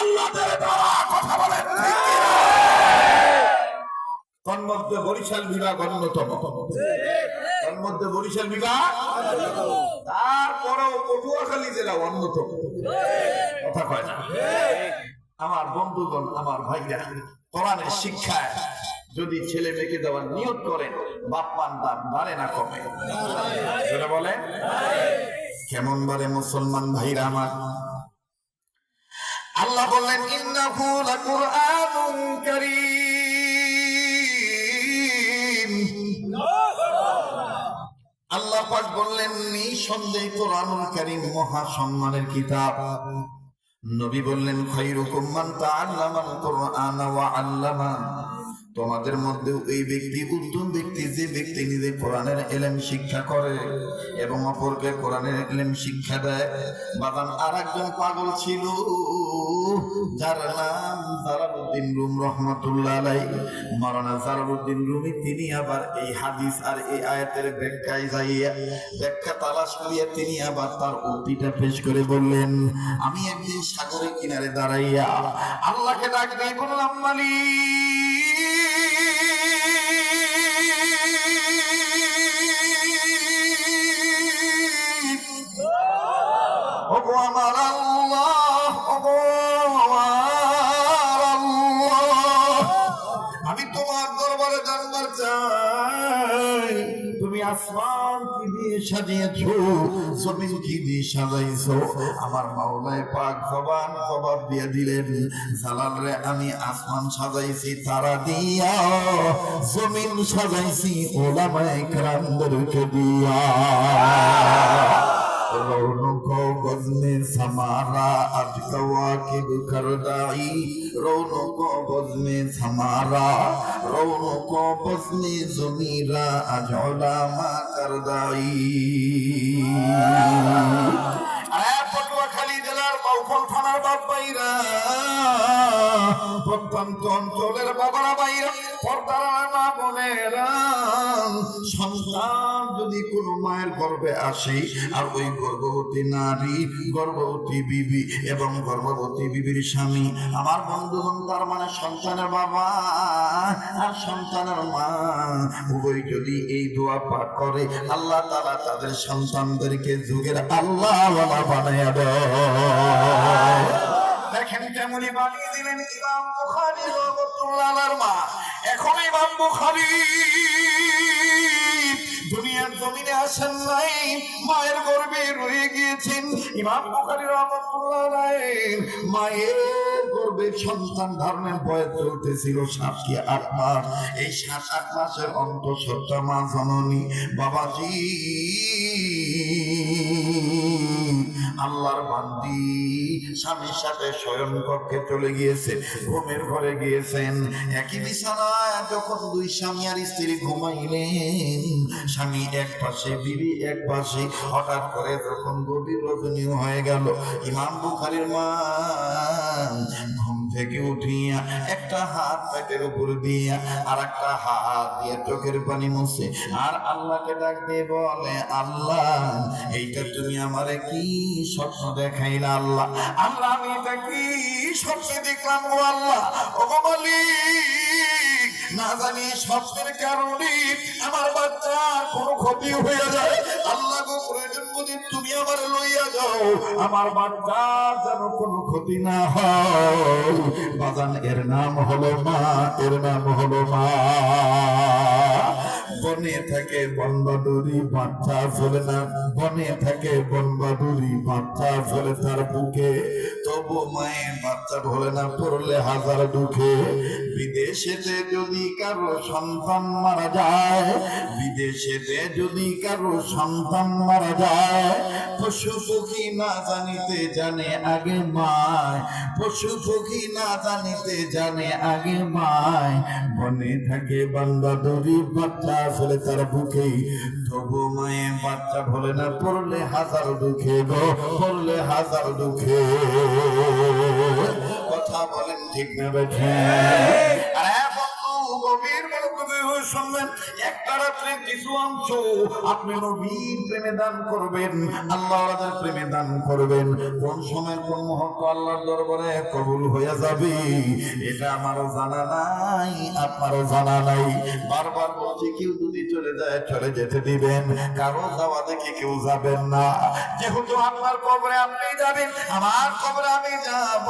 আল্লাহদের দেওয়া, কথা বলেন ঠিক কিনা? তন্মধ্যে বরিশাল বিভাগ অন্যতম, তন্মধ্যে বরিশাল বিভাগ, তারপরেও পটুয়াখালী জেলা অন্যতম, কথা কয় না? আমার বন্ধুগণ, আমার ভাইরা, কোরআনের শিক্ষায় যদি ছেলে মেয়েকে দেওয়ার নিয়ত করেন, বাপ মান দাম বাড়ে না কমে? যেটা বলেন কেমন বাড়ে? মুসলমান ভাইরা আমার, আল্লাহ বললেন ইন্নাহু লাকুরআনুন কারীম। আল্লাহ পাক বললেন নিঃসন্দেহে কোরআনুল কারীম মহা সম্মানের কিতাব। নবী বললেন খায়রুকুম মান তাআল্লামাল কুরআন ওয়া আল্লামা। তোমাদের মধ্যে এই ব্যক্তি উত্তম ব্যক্তি যে ব্যক্তি নিজে কোরআনের ইলম শিক্ষা করে এবং অপরকে কোরআনের ইলম শিক্ষা দেয়। বাগান আরেকজন পাগল ছিল যার নাম জালালউদ্দিন রুম রহমাতুল্লাহ আলাইহি। মাওলানা জালালউদ্দিন রুমি তিনি আবার এই হাদিস আর এই আয়াতের ব্যাখ্যায় যাইয়া ব্যাখ্যা তালাশ করিয়া তিনি আবার তার উক্তিটা পেশ করে বললেন, আমি একদিন সাগরের কিনারে দাঁড়াইয়া আল্লাহকে ডাক দিয়ে বললাম, মালিক ওগো আমার আল্লাহ, ওগো আমার আল্লাহ, আমি তোমার দরবারে জানবার চাই তুমি আসমান কি দিয়ে সাজিয়েছো, জমিন কি দিয়ে সাজাইছো। আমার মাওলায়ে পাক জবাব দিয়ে দিলেন, জালাল রে আমি আসমান সাজাইছি তারা দিয়া, জমিন সাজাইছি ওলামায়ে কেরামদেরকে দিয়া। রৌনক বজনে সামারা আজ কওয়াকিব করদাই, রৌনক বজনে সামারা, রৌনক বজনে জমিরা আজ উলামা করদাই। পটুয়াখালী জেলার বাউফল থানার বাপ ভাইরা, প্রত্যন্ত অঞ্চলের বাবারা ভাইরা, পর্দার মা বোনেরা, সন্তান যদি কোনো মায়ের গর্ভে আসে আর ওই গর্ভবতী নারী, গর্ভবতী বিবি এবং গর্ভবতী বিবির স্বামী, আমার বন্ধুগণ তার মানে সন্তানের বাবা আর সন্তানের মা উভয় যদি এই দোয়া পাঠ করে, আল্লাহ তাআলা তাদের সন্তানদেরকে যুগের আল্লাহওয়ালা বানায়া দেয়। দেখেন কেমনই বানিয়ে দিলেন ইমাম বুখারী রাহমাতুল্লাহ আলাইহির মা। এখন ইমাম বুখারী দুনিয়ার জমিনে আসেন নাই, মায়ের গর্ভে রয়ে গিয়েছেন। ইমাম বুখারী রাহমাতুল্লাহ আলাইহির মায়ের গর্ভে সন্তান ধারণের বয়স চলতেছিল 7 কি 8 মাস। এই 7-8 মাসের অন্তঃসত্ত্বা মা জননী বাবাজি আল্লাহর বান্দি স্বামীর সাথে শয়ন কক্ষে চলে গিয়েছে, ঘুমের ঘরে গিয়েছেন। একই বিছানায় যখন দুই স্বামী আর স্ত্রী ঘুমাইলেন, স্বামী এক পাশে বিবি এক পাশে, হঠাৎ করে যখন গভীর রজনী হয়ে গেল, ইমাম বুখারীর মা ঘুম থেকে উঠিয়া একটা হাত পেটের উপর দিয়া আর একটা হাত দিয়ে চোখের পানি মুছে আর আল্লাহকে ডাক দিয়ে বলে, আল্লাহ এইটা তুমি আমারে কি স্বপ্ন দেখাইলা? আল্লাহ আল্লাহ আমি এটা কি স্বপ্নে দেখলাম গো আল্লাহ, ওগো মালিক, না জানি স্বপ্নের কারণে আমার বাচ্চার কোনো ক্ষতি হয়ে যায়। আল্লাহ গো প্রয়োজন বুঝি তুমি আমার লইয়া যাও, আমার বাচ্চার যেন কোনো ক্ষতি না হয়। বাজান এর নাম হলো মা, এর নাম হলো মা। বনে থাকে বনবাদুরি, বাচ্চা চলে না, বনে থাকে বনবাদুরি, বাচ্চা চলে তার বুকে, তবু মায়ের বাচ্চা ধরে না, পড়লে হাজার দুঃখে। বিদেশেতে যদি কারো সন্তান মারা যায়, বিদেশেতে যদি কারো সন্তান মারা যায়, পশু পক্ষী না জানিতে জানে আগে মায়, পশু পক্ষী না জানিতে জানে আগে মায়। বনে থাকে বনবাদুরি, বাচ্চা আসলে তার বুকে, তবু মায়ে বাচ্চা ভোলে না, পড়লে হাজার দুঃখে গো, পড়লে হাজার দুঃখে। কথা বলেন ঠিক না বেঠে? আরে বন্ধু গভীর মনোযোগে হয়ে শুনবেন, একটা রাত্রে কিছু অংশ আপনি নবীর প্রেমে দান করবেন, আল্লাহর প্রেমে দান করবেন। কোন সময় কোন মুহূর্ত আল্লাহর দরবারে কবুল হয়ে যাবে এটা আমারও জানা নাই, আপনারও জানা নাই। বারবার বলছি, কেউ যদি চলে যায় চলে যেতে দিবেন, কারো যাওয়া দেখে কেউ যাবেন না। যেহেতু আপনার কবরে আপনি যাবেন, আমার কবরে আমি যাব,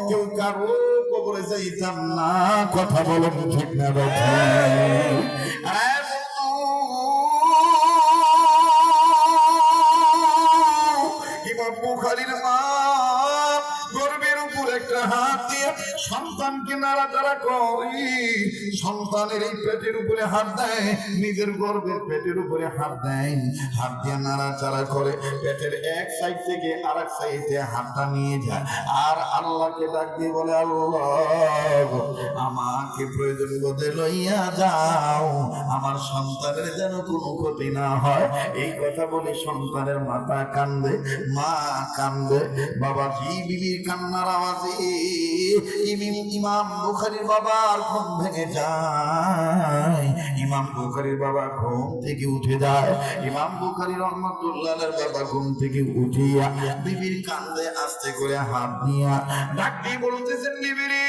কেউ কারো কবরে যাইতাম না। কথা বলেন ঠিক না বেঠিক? ইমাম বুখারীর মা গর্বের উপর একটা হাত দিয়ে সন্তানকে নাড়াচাড়া করি, সন্তানের এই পেটের উপরে হাত দেয়, নিজের গর্বের পেটের উপরে হাত দেয়, হাত দিয়ে নাড়াচাড়া করে পেটের এক সাইড থেকে আর এক সাইডে হাতটা নিয়ে যায়, আর আল্লাহকে ডাক দিয়ে বলে, আল্লাহ আমাকে প্রয়োজন বোধে লইয়া যাও, আমার সন্তানের যেন কোনো ক্ষতি না হয়। এই কথা বলে সন্তানের মাথা কান্দে, মা কান্দে, বাবাজি বিবির কান্নার আওয়াজে ইমাম বুখারীর বাবার ঘুম ভেঙে যায়। ইমাম বুখারীর বাবা ঘুম থেকে উঠে যায়। ইমাম বুখারী রহমাতুল্লাহ আলাইহির বাবা ঘুম থেকে উঠিয়া বিবির কান্দে আস্তে করে হাত দিয়া ডাক দিয়ে বলতেছেন, বিবিরে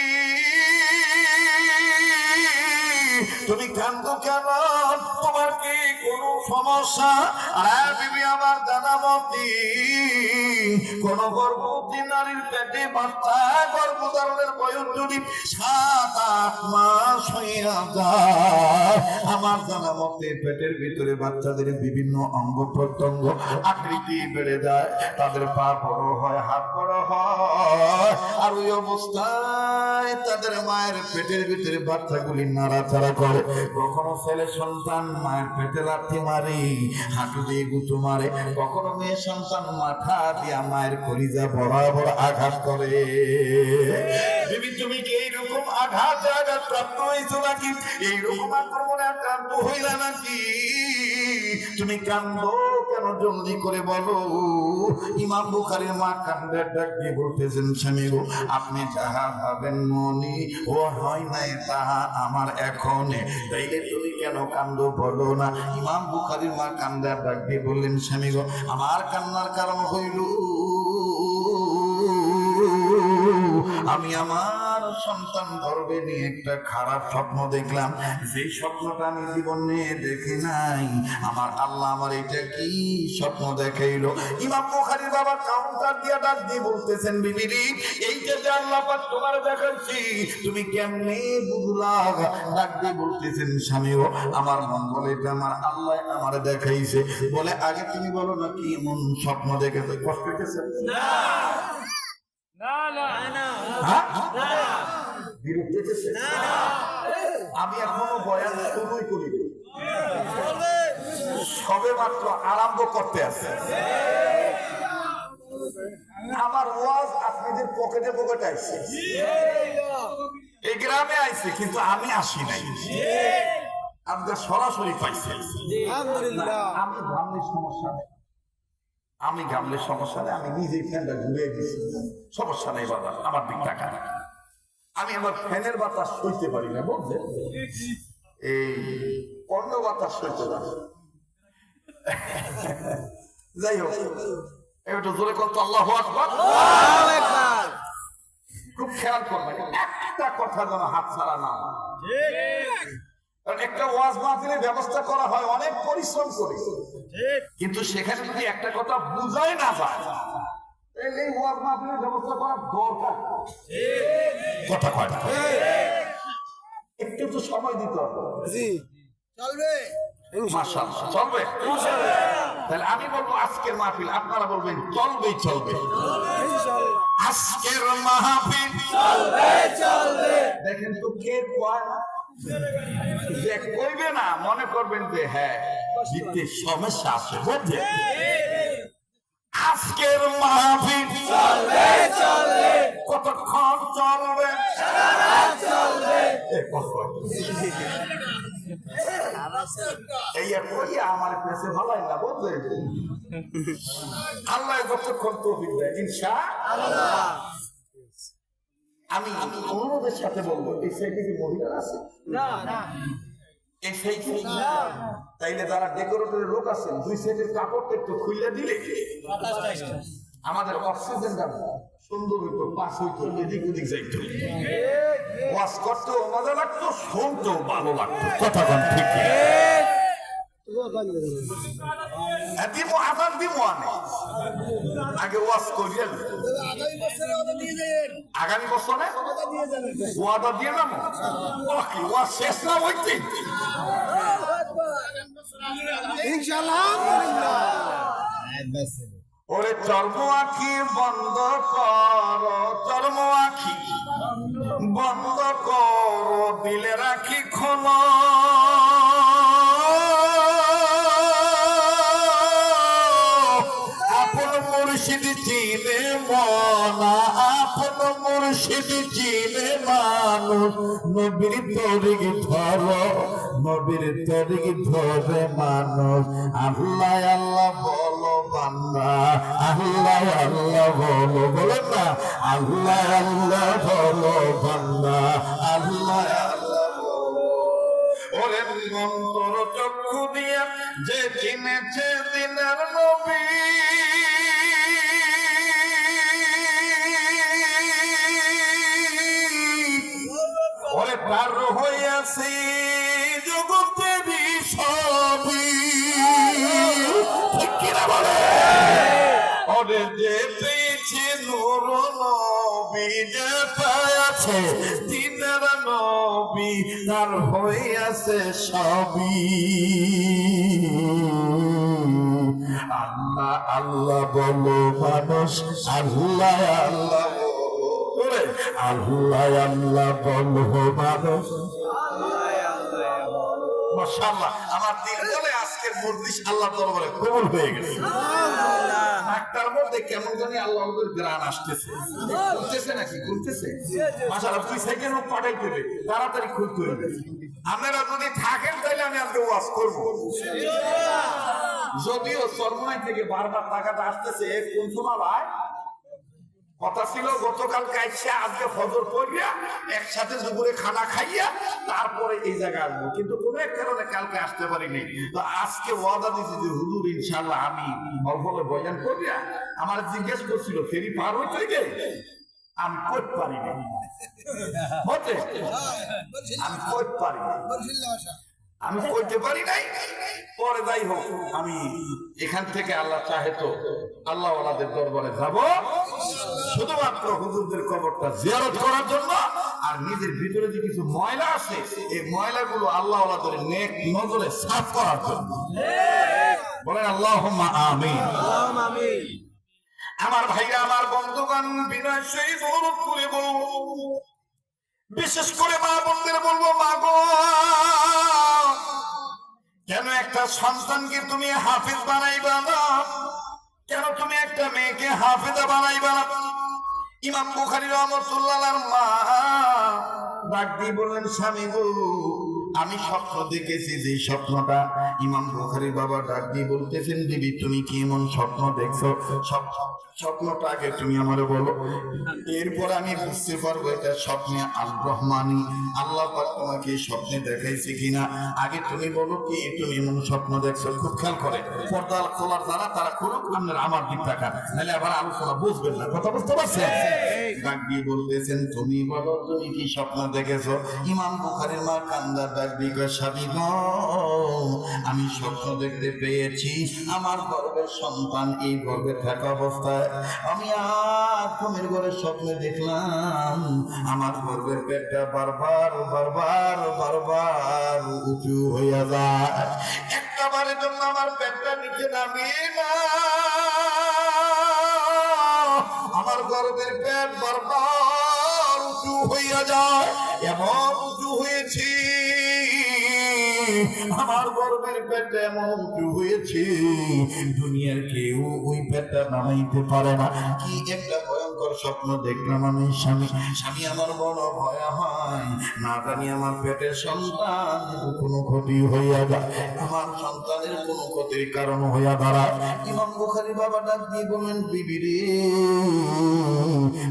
তুমি কান্দো কেন? তোমার কি কোনো সমস্যা? আর বিবি আমার জানা মতে কোন গর্ভবতী নারীর পেটে বাচ্চা গর্ভধারণের বয়স যদি 7-8 মাস হইয়া যায়, আমার জানা মতে পেটের ভিতরে বাচ্চাদের বিভিন্ন অঙ্গ প্রত্যঙ্গ আকৃতি বেড়ে যায়, তাদের পা বড় হয়, হাত বড় হয়, আর ওই অবস্থায় তাদের মায়ের পেটের ভিতরে বাচ্চাগুলি নাড়াচাড়া করে। কখনো ছেলে সন্তান মায়ের পেটে লাথি মারে, হাঁটু দিয়ে গুঁতো মারে, কখনো মেয়ে সন্তান মাথা দিয়া মায়ের কলিজা বরাবর আঘাত করে। তুমি কি এইরকম আঘাত প্রাপ্ত হয়েছো নাকি? এইরকম আক্রমণে আক্রান্ত হইলা নাকি? তুমি কান্দো কেন? জলদি করে বলো। ইমাম বুখারীর মা কান্দে ডাক দিয়ে বলতেছেন, স্বামী গো, আপনি যাহা ভাবেন মনে ও হয় নাই তাহা আমার এখন, তাইলে তুমি কেন কান্দো বলো না? ইমাম বুখারীর মা কান্দে ডাক দিয়ে বললেন, স্বামী গো, আমার কান্নার কারণ হইল আমি আমার সন্তান গর্ভে নিয়ে একটা খারাপ স্বপ্ন দেখলাম, যে স্বপ্নটা আমি জীবনে দেখি নাই। আমার আল্লাহ আমার এটা কি স্বপ্ন দেখাইলো? ইমাম বুখারীর বাবা কাউন্টার দিয়ে ডাক দিয়ে বলতেছেন, বিবিরি এইটা যে আল্লাহ পাক তোমার দেখাচ্ছি তুমি কেমনে বুঝলা? ডাক দিয়ে বলতেছেন, স্বামী ও আমার মন বলে এটা আমার আল্লাহ আমার দেখাইছে। বলে, আগে তুমি বলো না কি এমন স্বপ্ন দেখেছো? কষ্ট পেয়েছে না? আমি এখনো বয়ান শুরুই করি, সবে মাত্র আরম্ভ করতে আছে। আমার ওয়াজ আপনাদের পকেটে পকেটে আইছে, এই গ্রামে আইছে, কিন্তু আমি আসি নাই, আপনাদের সরাসরি পাইছে। আমি ভাবলে সমস্যা নেই, আমি গামলে সমস্যা নেই, আমি নিজেই ফ্যানটা ঘুরিয়ে দিচ্ছি, সমস্যা নেই বাবা, আমার দিক টাকা। আমি আমার ফ্যানের বাতাস সইতে পারি না, বুঝলেন? এই অন্য বাতাস সইতে পারি। যাই হোক, একটু জোরে করতো আল্লাহু আকবার। খুব খেয়াল করবেন, একটা কথা যেন হাত ছাড়া না হয়। একটা ওয়াজ মাহফিলের ব্যবস্থা করা হয় অনেক পরিশ্রম করে, কিন্তু সেখানে যদি একটা কথা বুঝাই না যায়, এই ওয়াজ মাহফিলের ব্যবস্থা করা দরকার। কথা কয় না, একটু তো সময় দিতে হবে। জি চলবে, মাশাআল্লাহ চলবে। তাহলে আমি বলবো আজকের মাহফিল, আপনারা বলবেন চলবেই চলবে। আজকের মাহফিল চলবে চলবে। দেখেন তো কে কয় না, যে কইবে না মনে করবেন যে হ্যাঁ জিততে সমস্যা আছে, বুঝছে? আজকের মাহফিল চলবে চলবে। কতক্ষণ চলবে? সারা রাত চলবে। এই কইয়া আমার কাছে ভালোই না, বুঝলে? আল্লাহ যতক্ষণ তৌফিক দেয় ইনশাআল্লাহ। আমি অনুরোধের সাথে বলবো, এই সাইডে কি মহিলা আছে? এই সাইডে তাইলে যারা ডেকোরেটরের লোক আছেন, দুই সাইডের কাপড়টা একটু খুলে দিলে আমাদের অক্সিজেনটা সুন্দর হইতো, পাস হইতো, এদিক ওদিক যাইতো, ওয়াজ করতেও মজা লাগতো, শুনতেও ভালো লাগতো। কথা বল ঠিক? দিব আদার দিব আগে ওয়াজ করিয়া আগামী বছরে ওয়াদা দিয়ে যাবো। ওয়াজ শেষ না হইতে ওরে চর্ম আঁখি বন্ধ কর, চর্ম আঁখি বন্ধ কর, দিলে রাখি খোলা। আপন মুর্শিদ চিনে মনা, আপন মুর্শিদ চিনে মানুষ। নবীর তরিক ধর, নবীর তরিক ধরে মানুষ। আল্লাহ আল্লাহ বলো বান্দা, আল্লাহ আল্লাহ বলো, বলেন না আল্লাহ আল্লাহ বলো বান্দা, আল্লাহ আল্লাহ বলো। ওরে অন্তর চক্ষু দিয়া যে চিনেছে দিনের নবী, ওরে পার হইয়াছে জগতেরই সবই। ঠিক কিনা বলে? ওরে যে পেয়েছে নূর নবী, যে পায়াছে দিনের নবী, তার হইয়াছে সবই। আল্লাহ আল্লাহ বলো মানুষ, আল্লাহ আল্লাহ বলো, আল্লাহ আল্লাহ বলো মানুষ। মাশাআল্লাহ, আমার দিল বলে আজকের মজলিস আল্লাহর দরবারে কবুল হয়ে গেছে। একটার মধ্যে কেমন জানি আল্লাহর গ্রান আসতেছে, করতেছে নাকি করতেছে? মাশাআল্লাহ, তুই সেকেন্ড পাঠাই দেবে, তাড়াতাড়ি খুলতে হবে। আপনারা যদি থাকেন তাহলে আমি আজকে ওয়াজ করব। যদিও চরমনাই থেকে বারবার টাকাটা আসতেছে, কোন সময় ভাই কথা ছিল গতকাল কাইছে আজকে ফজর পড়িয়া একসাথে দুপুরে খানা খাইয়া তারপরে এই জায়গায় আসবো, কিন্তু কোন এক কারণে কালকে আসতে পারিনি। তো আজকে ওয়াদা দিচ্ছি যে হুজুর ইনশাআল্লাহ আমি অল্পলে বয়ান করিয়া। আমার জিজ্ঞেস করছিল ফেরি পার হইতে গিয়ে আমি কইতে পারি না, আমি কইতে পারি না, আমি কইতে পারি নাই। পরে যাই হোক, আমি এখান থেকে আল্লাহ চাহে তো আল্লাহ ওয়ালাদের দরবারে যাব, শুধুমাত্র হুজুরদের কবরটা জিয়ারত করার জন্য। আর নিজের ভিতরে যে কিছু ময়লা আছে, এই ময়লাগুলো আল্লাহ ওয়ালাদের নেক নজরে সাফ করার জন্য। বলেন আল্লাহুম্মা আমিন। আমার ভাইরা, আমার বন্ধুগণ, বিনয় সহিত অনুরোধ করে বলবো, বিশেষ করে মা বোনদের বলবো, মা গো, কেন একটা সন্তানকে তুমি হাফেজ বানাইবা না? কেন তুমি একটা মেয়েকে হাফেজা বানাইবা না? ইমাম বুখারী রাহমাতুল্লাহর মা ডাক দিয়ে বললেন, স্বামী গো, আমি স্বপ্ন দেখেছি। যে স্বপ্নটা ইমাম বুখারীর বাবা ডাক দিয়ে বলতেছেন, বিবি তুমি কি এমন স্বপ্ন দেখছো? স্বপ্নটা আগে তুমি আমারে বলো, এরপর আমি বুঝতে পারবো এটা স্বপ্নে আল রহমানি, আল্লাহ পাক তোমাকে স্বপ্নে দেখাইছে কিনা। আগে তুমি বলো কি তুমি এমন স্বপ্ন দেখছো। খুব খেয়াল করে, পর্দা খোলার যারা তারা খুলুক, আপনার আমার দিক টাকা, নাহলে আবার আলোচনা বুঝবেন না। কথা বুঝতে পারছেন? ডাক দিয়ে বলতেছেন, তুমি বলো তুমি কি স্বপ্ন দেখেছো? ইমাম বুখারীর মা কান্দা ডাক দিয়ে, স্বামী গো, আমি স্বপ্ন দেখতে পেয়েছি আমার গর্ভের সন্তান এই গর্ভে থাকা অবস্থায় আমি আর ঘুমের ঘরে স্বপ্নে দেখলাম আমার গর্ভের পেটটা বারবার বারবার বারবার উঁচু হইয়া যায়। একটা বারের জন্য আমার পেটটা নিচে নামিয়ে না, আমার গর্ভের পেট বারবার উঁচু হইয়া যায়। এমন উঁচু হয়েছে, আমার গর্ভের পেটটা এমন উঁচু হয়েছে, দুনিয়ার কেউ ওই পেটটা নামাইতে পারে না। কি একটা ভয়ঙ্কর স্বপ্ন দেখলাম আমি। স্বামী আমার বড় ভয় হয়, না জানি আমার পেটের সন্তান কোনো ক্ষতি হইয়া যায়, আমার সন্তানের কোনো ক্ষতির কারণ হইয়া দাঁড়ায়। ইমাম বুখারী বাবা ডাক দিয়ে বললেন, বিবি রে,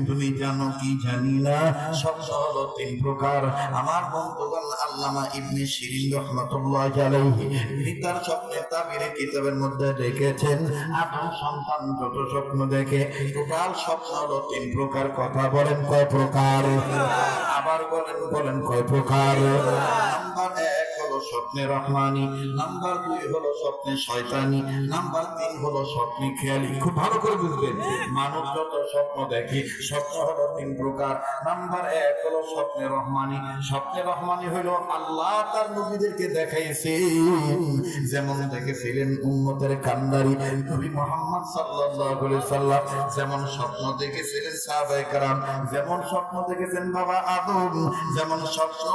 তুমি জানো কি জানি না, স্বপ্ন হলো 3 প্রকার। আমার বন্ধুগণ, আল্লামা ইবনে শিরিন রাহমাতুল্লাহি আলাইহি তিনি তার স্বপ্নের তাবিরে কিতাবের মধ্যে লিখেছেন, আদম সন্তান যত স্বপ্ন দেখে টোটাল স্বপ্ন হলো 3 প্রকার। কথা বলেন কয় প্রকার? আবার বলেন কয় প্রকার? নাম্বার 1 হলো স্বপ্নে রহমানি, নাম্বার 2 হলো স্বপ্নে শয়তানি, নাম্বার 3 হলো স্বপ্নে খেয়ালি। খুব ভালো করে বুঝবেন, মানুষ যত স্বপ্ন দেখে স্বপ্ন হলো 3 প্রকার। নাম্বার 1 হলো স্বপ্নে রহমানি। স্বপ্নে রহমানি হলো আল্লাহ তার নবীদেরকে দেখাইছেন, যেমন দেখেছিলেন উম্মতের কান্দারি নবী মুহাম্মদ সাল্লাল্লাহু আলাইহি সাল্লাম, যেমন স্বপ্ন দেখেছিলেন সাহাবায়ে কেরাম, যেমন স্বপ্ন দেখেছেন বাবা আদম, যেমন স্বপ্ন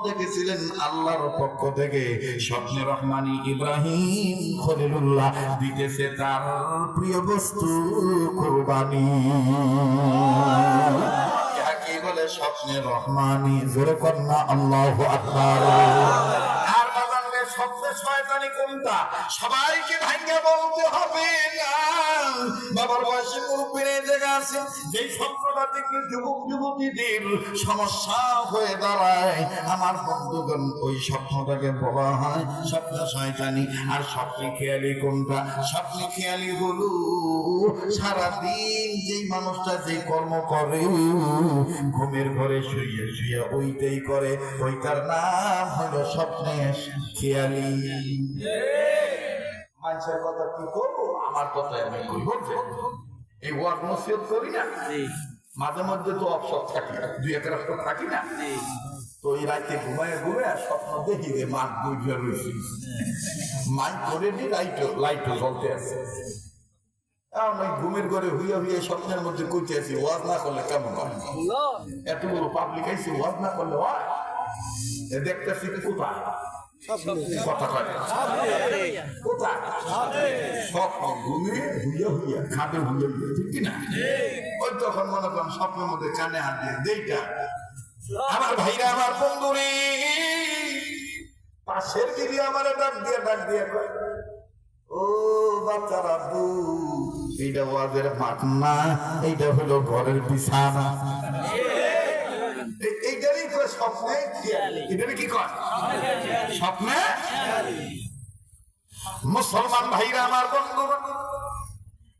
দেখেছিলেন আল্লাহর পক্ষ থেকে স্বপ্নে রহমানি ইব্রাহিম খলিলুল্লাহ দিতেছে তার প্রিয় বস্তু কুরবানি। কি বলে স্বপ্নে রহমানি? জোরে কন্যা আল্লাহু আকবার। আর বাজারে স্বপ্নে শয়তানি কোনটা? সবাইকে ভাঙিয়ে বলতে হবে না। বাবার বয়সে মুরব্বীরা জায়গা আছে, যে স্বপ্নটা দেখলে যুবক যুবতীদের সমস্যা হয়ে দাঁড়ায়, আমার বন্ধুগণ ওই স্বপ্নটাকে বলা হয় স্বপ্ন শয়তানি। আর স্বপ্নে খেয়ালি কোনটা? স্বপ্নে খেয়ালি হলো সারাদিন যেই মানুষটা যে কর্ম করে, ঘুমের ঘরে শুয়ে শুয়ে ওইটাই করে, ওইটার নাম হলো স্বপ্নে খেয়ালি। মানুষের কথা কি করবো, আমার কথা আমি কইব। এই ওয়াজ নসিহত করি না, মাঝে মধ্যে তো অবসর থাকি, 2-1 রাত থাকি না, তো এই রাতে ঘুমায় স্বপ্ন দেখি রে মাঠ বুঝে রয়েছি, মাই করে নি লাইটও জ্বলতে আছে। ঘুমের ঘরে হুইয়া স্বপ্নের মধ্যে কইতে আছি, ওয়াজ না করলে কেমন হয়? এতগুলো পাবলিক আইসি, ওয়াজ না করলে হয়? দেখতেছি কোথায় কথা কয় কোথায় স্বপ্ন ঘুমে হুইয়া খাটে হুইয়া, ঠিক কিনা? ওই তখন মনে করেন স্বপ্নের মধ্যে কানে হাত দিয়ে দেইটা। আমার ভাইরা, আমার বন্ধুরে, পাশের দিদি আমার ডাক দিয়ে কয়, ও বাচ্চারা, এইটা ওয়াজের মাঠ না, এইটা হলো ঘরের বিছানা। এইটারই তো স্বপ্নে খেয়ালি। এটারই কি কয়? স্বপ্নে। মুসলমান ভাইরা, আমার বন্ধুগণ,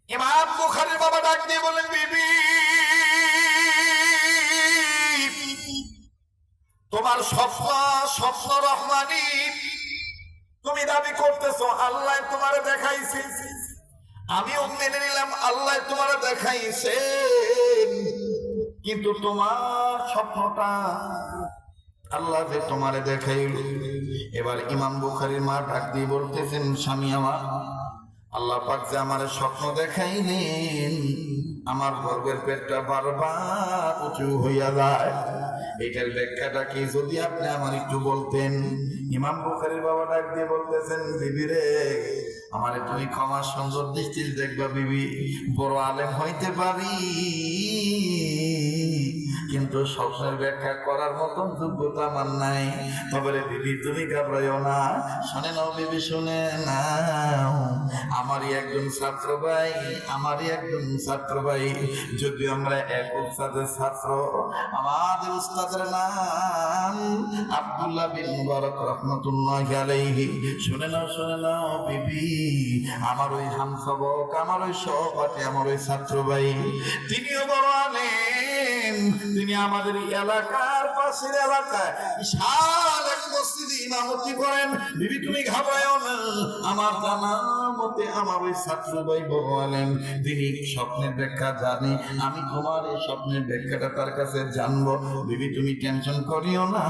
ইমাম বুখারীর বাবা ডাক দিয়ে বলেন, বিবি তোমার স্বপ্ন রহমানি, তুমি দাবি করতেছো আল্লাহ তোমারে দেখাইছে, আমিও মেনে নিলাম আল্লাহ তোমারে দেখাইছেন, কিন্তু তোমার স্বপ্নটা আল্লাহ যে তোমারে দেখাইল। এবার ইমাম বুখারীর মা ডাক দিয়ে বলতেছেন, স্বামী আমার, আল্লাহ পাক যে আমার স্বপ্ন দেখাইলেন, আমার গর্ভের পেটটা বারবার উঁচু হইয়া যায়, এটার ব্যাখ্যাটা কি যদি আপনি আমার একটু বলতেন। ইমাম বুখারীর বাবা ডাক দিয়ে বলতেছেন, বিবি রে, আমারে তুমি ক্ষমা সুন্দর দৃষ্টিতে দেখবা বিবি, বড় আলেম হইতে পারি, কিন্তু স্বপ্নের ব্যাখ্যা করার মতন যোগ্যতা আমার নাই। তবে রে বিবি, তুমি ঘাবড়াইও না, শুনে নাও বিবি, শুনে নাও, আমারই একজন ছাত্র ভাই, যদি আমরা এক উস্তাদের ছাত্র, আমাদের উস্তাদের নাম আব্দুল্লাহ বিন মুবারক রাহমাতুল্লাহি আলাইহি। শুনে নাও বিবি, আমার ওই হামসাবক, আমার ওই সহপাঠী, আমার ওই ছাত্র ভাই, তিনিও বড় আলেম, তিনি আমাদের এলাকার পাশের এলাকায় বিশাল এক মসজিদে ইমামতি করেন। বিবি তুমি ঘাবড়ায়ও না, আমার জানা মতে আমার ওই ছাত্র ভাই বড় আলেম, তিনি স্বপ্নের ব্যাখ্যা জানে, আমি তোমার এই স্বপ্নের ব্যাখ্যাটা তার কাছে জানবো। বিবি তুমি টেনশন করিও না,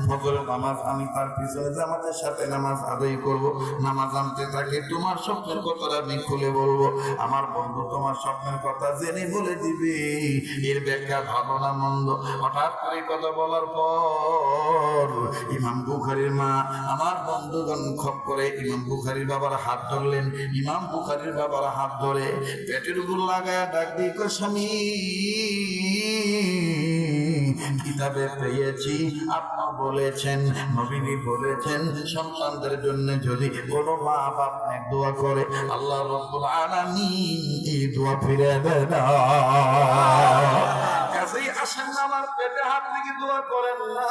ফজরের নামাজ আমি তার পিছনে জামাতের সাথে নামাজ আদায় করব, নামাজ আনতে থাকে, তোমার স্বপ্নের কথাটা আমি খুলে বলবো, আমার বন্ধু তোমার স্বপ্নের কথা জেনে বলে দিবে এর ব্যাখ্যা ভালো না মন্দ। হঠাৎ করে কথা বলার পর ইমাম বুখারীর মা, আমার বন্ধুগণ, খপ করে ইমাম বুখারীর বাবার হাত ধরলেন। ইমাম বুখারীর বাবার হাত ধরে পেটের উপর লাগায় ডাক দিয়ে কয়, স্বামী, কিতাবে পেয়েছি আপনি বলেছেন, নবী বলেছেন, সন্তানদের জন্য যদি কোনো মা বাপ দোয়া করে, আল্লাহ রাব্বুল আলামিন এই দোয়া ফিরে দেন। কাজেই পেটে হাত রেখে দোয়া করেন না,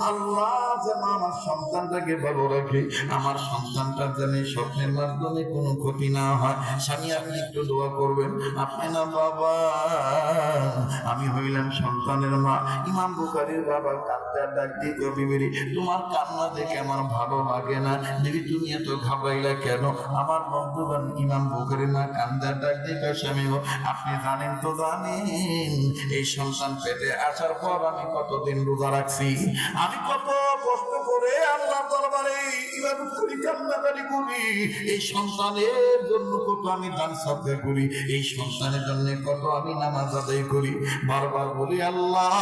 আল্লাহ যেন আমার সন্তানটাকে ভালো রাখে, আমার সন্তানটার যেন স্বপ্নের মাধ্যমে কোনো ক্ষতি না হয়। স্বামী আপনি একটু দোয়া করবেন। আপনি না বাবা, আমি হইলাম সন্তানের মা। ইমাম বুখারীর বাবা কাঁদতে ডাক দিত, বিবি তোমার কান্না দেখে আমার ভালো লাগে না, বিবি তুমি এত ঘাবড়াইলা কেন? আমার বন্ধুবান ইমাম বুখারীর মা কান্দা ডাক দিত, স্বামী গো আপনি জানেন তো জানেন এই সন্তান পেটে আসার পর আমি কতদিন রোজা রাখছি, আমি কত কষ্ট করে আল্লাহর দরবারে ইবাদত করি, কান্নাকাটি করি, এই সন্তানের জন্য কত আমি দান সাদকা করি, এই সন্তানের জন্য কত আমি নামাজ আদায় করি। বারবার বলি আল্লাহ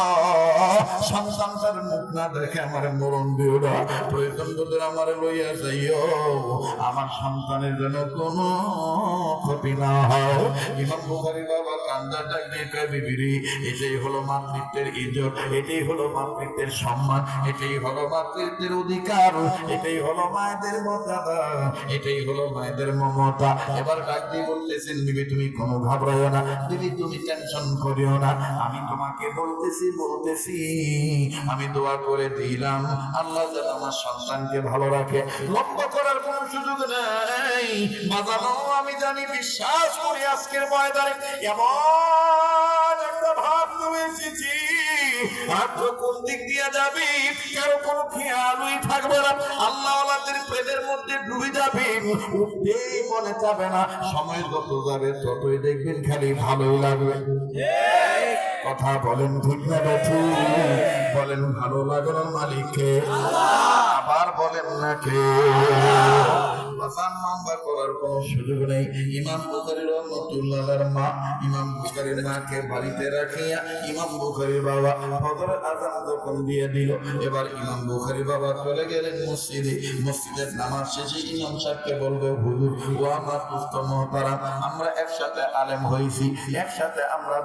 সন্তানটার মুখ না দেখে আমার মরণ দিও না, প্রয়োজন বলে আমার লইয়া যাইও, আমার সন্তানের জন্য কোনো ক্ষতি না হয়। ইমাম বুখারী বাবা কান্দা ডাক দিয়ে কয়, বিবিরি এটাই হলো মাতৃত্বের ইজ্জত, এটাই হলো মাতৃত্বের সম্মান, এটাই হলো মাতৃত্বের অধিকার, এটাই হলো মায়েদের মর্যাদা, এটাই হলো মায়েদের মমতা। এবার ডাক দিয়ে বলতেছেন, বিবি তুমি কোনো ঘাবড়াইও না, বিবি তুমি টেনশন করিও না, আমি তোমাকে বলতেছি আমি দোয়া করে দিলাম আল্লাহ যেন আমার সন্তানকে ভালো রাখে। লক্ষ্য করার কোন সুযোগ নেই বাজানো, আমি জানি বিশ্বাস করি আজকের ময়দানে এমন একটা ভাব তুমি এসেছি, আর তো কোন দিক দিয়ে যাবি কারো কোনো খেয়ালই থাকবে না, আল্লাহ ওয়ালাদের প্রেমের মধ্যে ডুবে যাবে, উঠতেই মনে যাবে না, সময় যত যাবে ততই দেখবেন খালি ভালোই লাগবে। কথা বলেন ঠিক না বেঠিক? বলেন ভালো লাগানোর মালিককে, আবার বলেন না কে? বাসান নাম্বার করার কোনো সুযোগ নেই। ইমাম বুখারী রাহমাতুল্লাহর মা, ইমাম বুখারীর মাকে বাড়িতে রাখিয়া ইমাম বুখারীর বাবা ফজরের আযান যখন দিয়ে দিল, এবার ইমাম বুখারী বাবা চলে গেলেন মসজিদে। মসজিদের নামাজ শেষে ইমাম সাহেবকে বলবে, হুজুর ও আমার দোস্ত মুহতারাম, আমরা একসাথে আলেম হয়েছি, একসাথে আমরা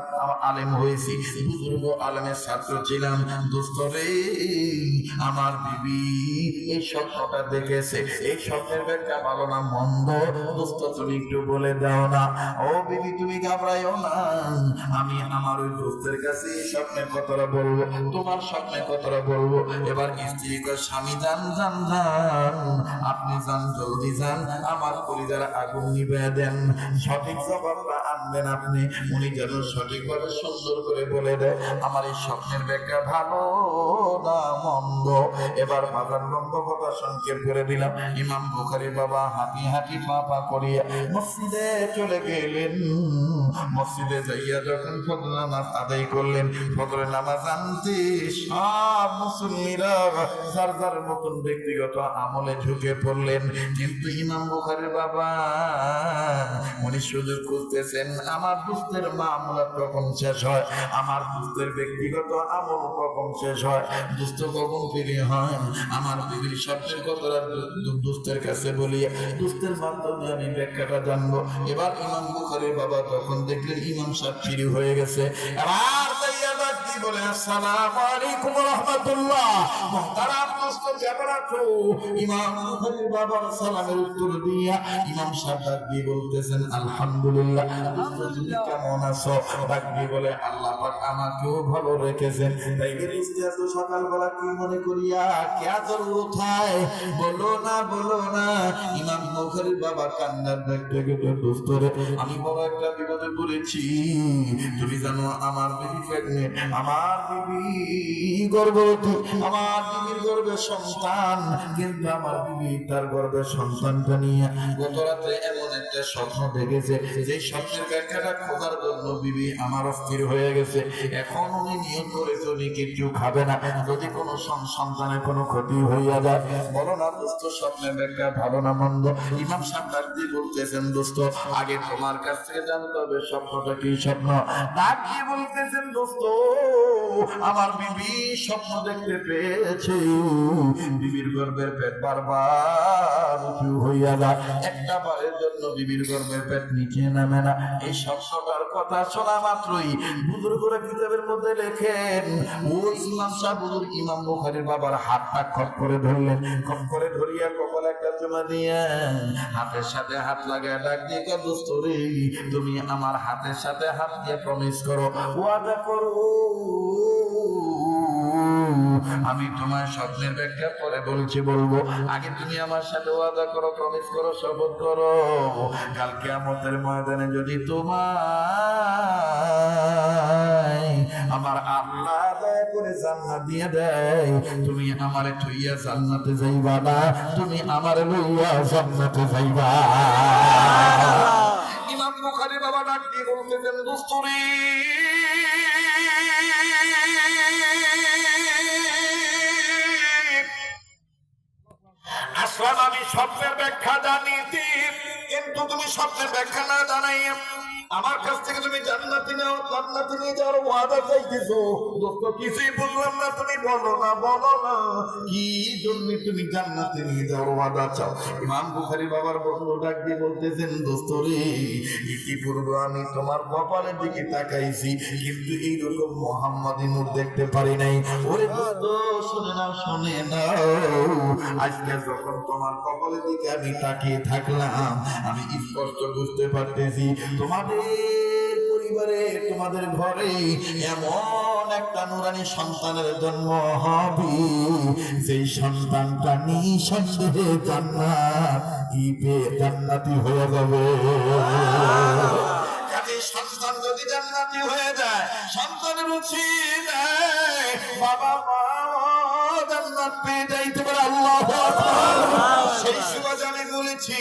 আলেম হয়েছি, বুজুর্গ আলেমের ছাত্র ছিলাম, দোস্ত রে আমার বিবি এই স্বপ্নটা দেখেছে, এই স্বপ্নের ব্যাখ্যা ভালো না মন্দ দোস্ত তুমি একটু বলে দাও না। ও বিবি তুমি ঘাবড়াইও না, আমি আমার ওই দোস্তের কাছে এই স্বপ্নের কথাটা বলবো, তোমার স্বপ্নের কথাটা বলবো। এবার স্ত্রী কয়, স্বামী যান যান যান, আপনি যান জলদি যান, আমার কলিজার আগুন নিভে দেন, সঠিক জবাবটা আনবেন আপনি, উনি যেন সঠিকভাবে সুন্দর করে বলে দেয় আমার এই স্বপ্নের ব্যাখ্যা ভালো না মন্দ। এবার বাজার লম্ব কথা সংক্ষেপ করে দিলাম। ইমাম বুখারী বাবা হাঁটি হাঁটি পা পা করিয়া মসজিদে চলে গেলেন। মসজিদে যাইয়া যখন ফজর নামাজ আদায় করলেন, ফজরের নামাজ আনতে সব মুসল্লিরা যার যার মতন ব্যক্তিগত আমলে ঝুঁকে পড়লেন, কিন্তু ইমাম বুখারী বাবা উনি সুযোগ খুঁজতেছেন আমার দুস্থের মামলা কখন শেষ হয়, আমার দুস্থের ব্যক্তিগত আমল কখন শেষ হয়, দুস্থ কখন ফিরে হয়, আমার বিবির স্বপ্নের কথাটা দুস্থের কাছে বলি, দুস্থের মাধ্যমে আমি ব্যাখ্যাটা জানবো। এবার ইমাম বুখারী বাবা তখন দেখলেন ইমাম সাহেব ফিরে হয়ে গেছে, এবার বলে আসসালামু আলাইকুম ওয়া রাহমাতুল্লাহ, মুহতারাম দোস্ত কেমন আছো? ইমাম বুখারীর বাবার সালামের উত্তর দিয়া ইমাম সাহেব ডাক দিয়ে বলতেছেন আলহামদুলিল্লাহ, দোস্ত তুমি কেমন আছো? ডাক দিয়ে বলে আল্লাহ পাক আমাকেও ভালো রেখেছেন, তাই গেরিস্তে এত সকালবেলা কি মনে করিয়া কিয়া জরুরত হয়, বলো না। ইমাম বুখারীর বাবা কান্নার দেখতে গেলে, দোস্ত রে আমি বড় একটা বিপদে পড়েছি, তুমি জানো আমার বেবি প্রেগনেন্ট, আমার বিবি গর্ভবতী, আমার বিবির গর্ভে সন্তান, কিন্তু আমার বিবি তার গর্ভের সন্তানটা নিয়ে গত রাতে এমন একটা স্বপ্ন দেখেছে, যে স্বপ্নের ব্যাখ্যাটা খোঁজার জন্য বিবি আমার অস্থির হয়ে গেছে। এখন উনি নিয়ত করেছে উনি কিছু খাবে না, যদি কোনো সন্তানের কোনো ক্ষতি হইয়া যায়। বলো না দোস্ত স্বপ্নের ব্যাখ্যা ভালো না মন্দ? ইমাম সাহেব ডাক দিয়ে বলতেছেন, দোস্ত আগে তোমার কাছ থেকে জানতে হবে স্বপ্নটা কি স্বপ্ন। ডাক দিয়ে বলতেছেন, দোস্ত আমার বিবি স্বপ্ন দেখতে পেয়েছে, বিবির গর্ভের পেট বারবার উঁচু হইয়া যায়, একটা বারের জন্য বিবির গর্ভের পেট নিচে নামে না। এই স্বপ্নটার কথা শোনা মাত্রই বুজুর্গরা কিতাবের মধ্যে লেখেন, ওই ইমাম সাহেব বুজুর্গ ইমাম বুখারীর বাবার হাতটা খট করে ধরলেন, খট করে ধরিয়া কপালে একটা চুমা দিয়ে হাতের সাথে হাত লাগায় ডাক দিয়ে, দোস্ত রে তুমি আমার হাতের সাথে হাত দিয়ে প্রমিস করো, ওয়াদা করো আমি তোমার স্বপ্নের ব্যাখ্যা পরে বলবো, আগে তুমি আমার সাথে ওয়াদা করো, প্রমিস করো, শপথ করো, কাল কিয়ামতের ময়দানে যদি তোমার আমার আল্লাহ দয়া করে জান্নাত দিয়ে দেয়, তুমি আমারে থইয়া জান্নাতে যাইবা না, তুমি আমারে লইয়া জান্নাতে যাইবা। ইমাম বুখারী বাবা ডাক দিয়ে বলতেছেন, দোস্তরে আসলাম আমি স্বপ্নের ব্যাখ্যা জানি, কিন্তু তুমি স্বপ্নের ব্যাখ্যা না জানাই আমার কাছ থেকে তুমি জান্নাতে নিয়ে যাওয়ার ওয়াদা চাইতেছো। দোস্ত কিছুই বুঝলাম না, তুমি বলো না কি জন্য তুমি জান্নাতে নিয়ে যাওয়ার ওয়াদা চাও? ইমাম বুখারী বাবার বন্ধু ডাক দিয়ে বলতেছেন, দোস্ত রে, ইতিপূর্বে আমি তোমার কপালের দিকে তাকাইছি, কিন্তু এইরকম মুহাম্মাদি নূর দেখতে পারি নাই। ওরে দোস্ত শুনে নাও, আজকে যখন তোমার কপালের দিকে আমি তাকিয়ে থাকলাম, আমি স্পষ্ট বুঝতে পারতেছি তোমাদের পরিবারে, তোমাদের ঘরে এমন একটা নুরানি সন্তানের জন্ম হবে, যেই সন্তানটা নিঃসন্দেহে জান্নাতি হয়ে যাবে। সন্তান যদি জান্নাতি হয়ে যায়, সন্তানের উচিত বাবা মা জান্নাত পেয়ে যাইতে পারে। আল্লাহু আকবার। সেই সুবাদে আমি বলেছি,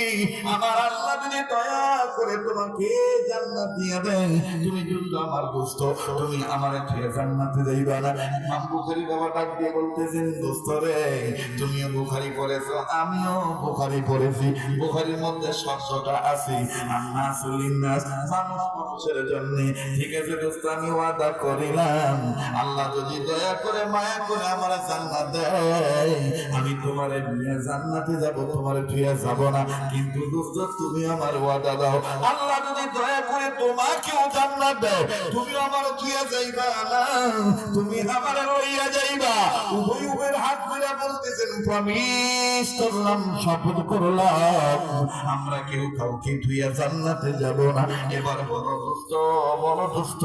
আমার আল্লাহ যদি দয়া করে তোমাকে জান্নাত দিয়ে দেয়, তুমি যদি আমার দোস্ত, তুমি আমার ছেড়ে জান্নাতে যাইবা না। ইমাম বুখারী বাবা ডাক দিয়ে বলতেছেন, দোস্ত রে, তুমিও বুখারী পড়েছো, আমিও বুখারী পড়েছি। বুখারীর মধ্যে শব্দটা আছে আন্নাসু লিন্নাস, মানুষ মানুষের জন্য। ঠিক আছে দোস্ত, আমি ওয়াদা করিলাম, আল্লাহ যদি দয়া করে মায়া করে আমার জান্নাত দেয়, আমি তোমারে নিয়ে জান্নাতে যাব, তোমারে ছুঁয়ে যাব না। কিন্তু দোস্ত তুমি আমার ওয়াদা দাও, আল্লাহ যদি দয়া করে তোমাকেও জান্নাত দেয়, তুমি আমার ছুঁয়ে যাইবা না, তুমি আমার লইয়া যাইবা। উভয়ের হাত ধরে বলতেছেন, প্রমিস করলাম, শপথ করলাম, আমরা কেউ কাউকে ছুঁয়ে জান্নাতে যাব না। এবার বলো দোস্ত,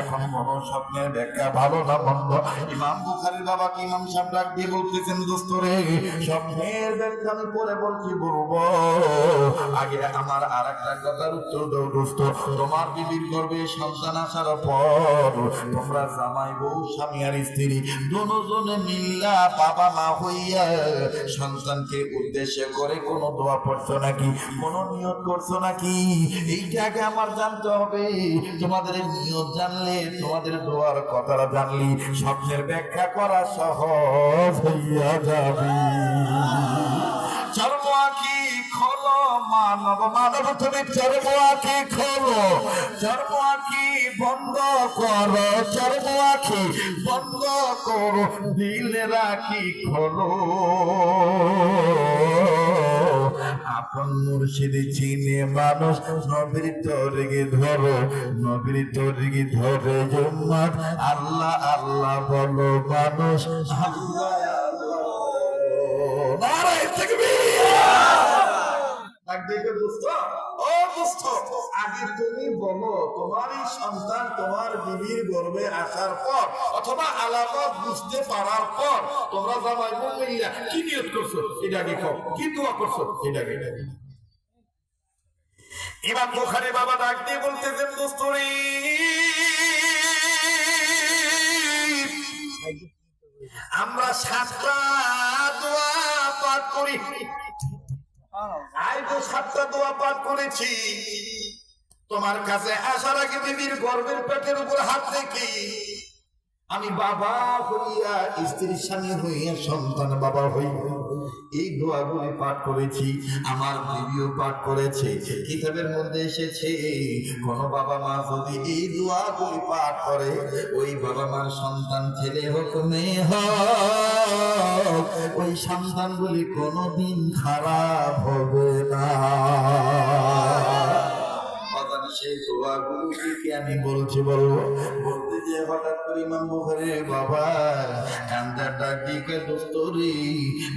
এখন বলো স্বপ্নের ব্যাখ্যা ভালো না মন্দ? ইমাম বুখারীর বাবা কি ইমাম সাহেব ডাক দিয়ে বলতেছেন, দোস্ত রে, স্বপ্নের ব্যাখ্যা আমি পরে বলবো, আগে আমার আর একটা কথার উত্তর দাও দোস্ত। তোমার বিবির গর্ভে সন্তান আসার পর তোমরা জামাই বউ, স্বামী আর স্ত্রী দুজনে মিল্লা বাবা মা হইয়া সন্তানকে উদ্দেশ্য করে কোনো দোয়া পড়ছো নাকি, কোনো নিয়ত করছো নাকি? এইটাকে আমার জানতে হবে। তোমাদের নিয়ত জানলে, তোমাদের দোয়ার কথাটা জানলি, স্বপ্নের ব্যাখ্যা করা সহজ হইয়া যাবে। চর্ম আঁকি খোলো মানব তুমি চর্ম আঁকি খোলো, চর্ম আঁকি বন্ধ করো, চর্ম আঁকি বন্ধ করো, দিল রাখি খোলো। আপন মুর্শিদ চিনে মানুষ, নবীর তরিকে ধরো, নবীর তরিকে ধরে জুম্মাত, আল্লাহ আল্লাহ বলো মানুষ, আল্লাহ নারায়ে তাকবীর। আগে তুমি বলো, তোমারই সন্তান তোমার বিবির গর্ভে আসার পর অথবা আলামত বুঝতে পারার পর তোমরা জামাই বললে কি নিয়ত করছো, এটা আগে কও, কি দোয়া করছো, এটা আগে। ইমাম বুখারী বাবা ডাক দিয়ে বলতেছেন, দোস্তরে, আমরা 7টা দোয়া পাঠ করি, আজ 7টা দোয়া পাঠ করেছি। তোমার কাছে আসার আগে বিবির গর্ভের পেটের উপর হাত রেখে আমি বাবা হইয়া, স্ত্রীর স্বামী হইয়া, সন্তান বাবা হইয়া এই দোয়াগুলি পাঠ করেছি। আমার বিবিও পাঠ করেছে। কিতাবের মধ্যে এসেছে, কোন বাবা মা যদি এই দোয়াগুলি পাঠ করে, ওই বাবা মার সন্তান ছেলে হোক মেয়ে হোক, ওই সন্তানগুলি কোনোদিন খারাপ হবে না। সেই দোয়াগুলিকে আমি বলবো যে হঠাৎ করে ইমাম বুখারী বাবা কান্দার ডাক দিয়ে দোস্ত রে,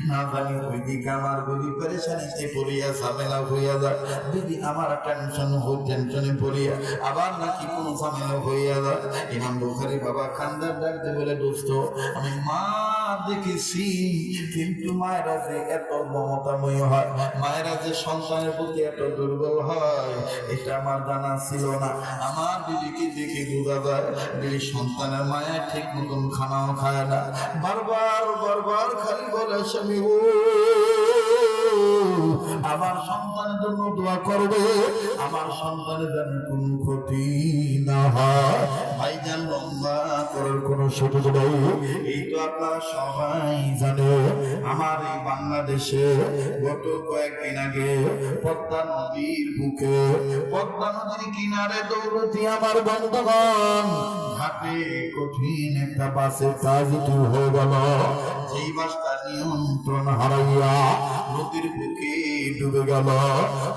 না জানি ওই দিকে আমার বিবি পেরেশানিতে পড়িয়া ঝামেলা হইয়া যায়, দিদি আমার টেনশনে পড়িয়া আবার নাকি কোনো ঝামেলা হইয়া যায়। ইমাম বুখারী বাবা কান্দার ডাক দিয়ে বলে, দোস্ত আমি মা দেখেছি, কিন্তু মায়েরা যে এত মমতাময়ী হয়, মায়েরা যে সন্তানের প্রতি এত দুর্বল হয়, এটা আমার জানা ছিল না। আমার দিদিকে দেখে বোঝা যায় দিদি সন্তানের মায়া ঠিক মতন খানাও খায় না, বারবার খালি বলে স্বামী ও আমার সন্তানের জন্য দোয়া করবে, আমার সন্তানের যেন কোনো ক্ষতি না হয়। ভাইজান লম্বা করার কোনো সুযোগ নেই, এই তো আপনারা সবাই জানে আমার এই বাংলাদেশে গত কয়েকদিন আগে পদ্মা নদীর বুকে, পদ্মা নদীর কিনারে দৌড়তি আমার বন্ধুগণ, ঘাটে কঠিন একটা বাসে ট্রাজেডি হয়ে গেল। যেই বাসটা নিয়ন্ত্রণ হারাইয়া নদীর বুকে ডুবে গেল,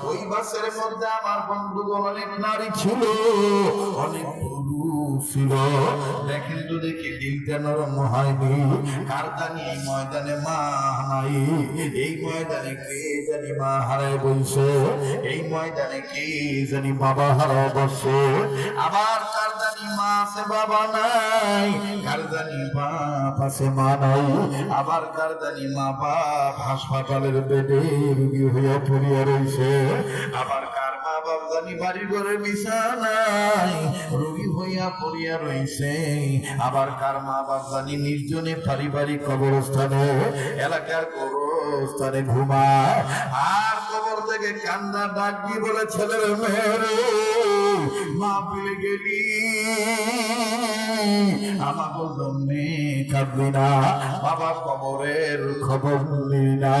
ওই বাসের মধ্যে আমার বন্ধুগণ অনেক নারী ছিল, অনেক পুরুষ ছিল। দেখেন তো দেখি দিলটা নরম হয়নি, কার জানি এই ময়দানে মা নাই, এই ময়দানে কে জানি মা হারায় বলছে, এই ময়দানে কে জানি বাবা হারায় বসে, আবার কার জানি মা আছে বাবা নাই, কার জানি বাপ আছে মা নাই, আবার কার জানি মা বাপ হাসপাতালের বেডে রোগী হইয়া পড়িয়া রয়েছে, আবার কার মা বাপ জানি বাড়ি ঘরের বিছানায় রোগী হইয়া পড়িয়া রয়েছে, আবার কার মা বাপ জানি নির্জনে পারিবারিক কবরস্থানে, এলাকার কবরস্থানে ঘুমায়, আর কবর থেকে কান্না ডাক দিয়ে বলে ছেলের মেয়েরে মা পেলে গেলি, আমাকে জন্যে কাঁদবি না, বাবা কবরের খবর নিলি না,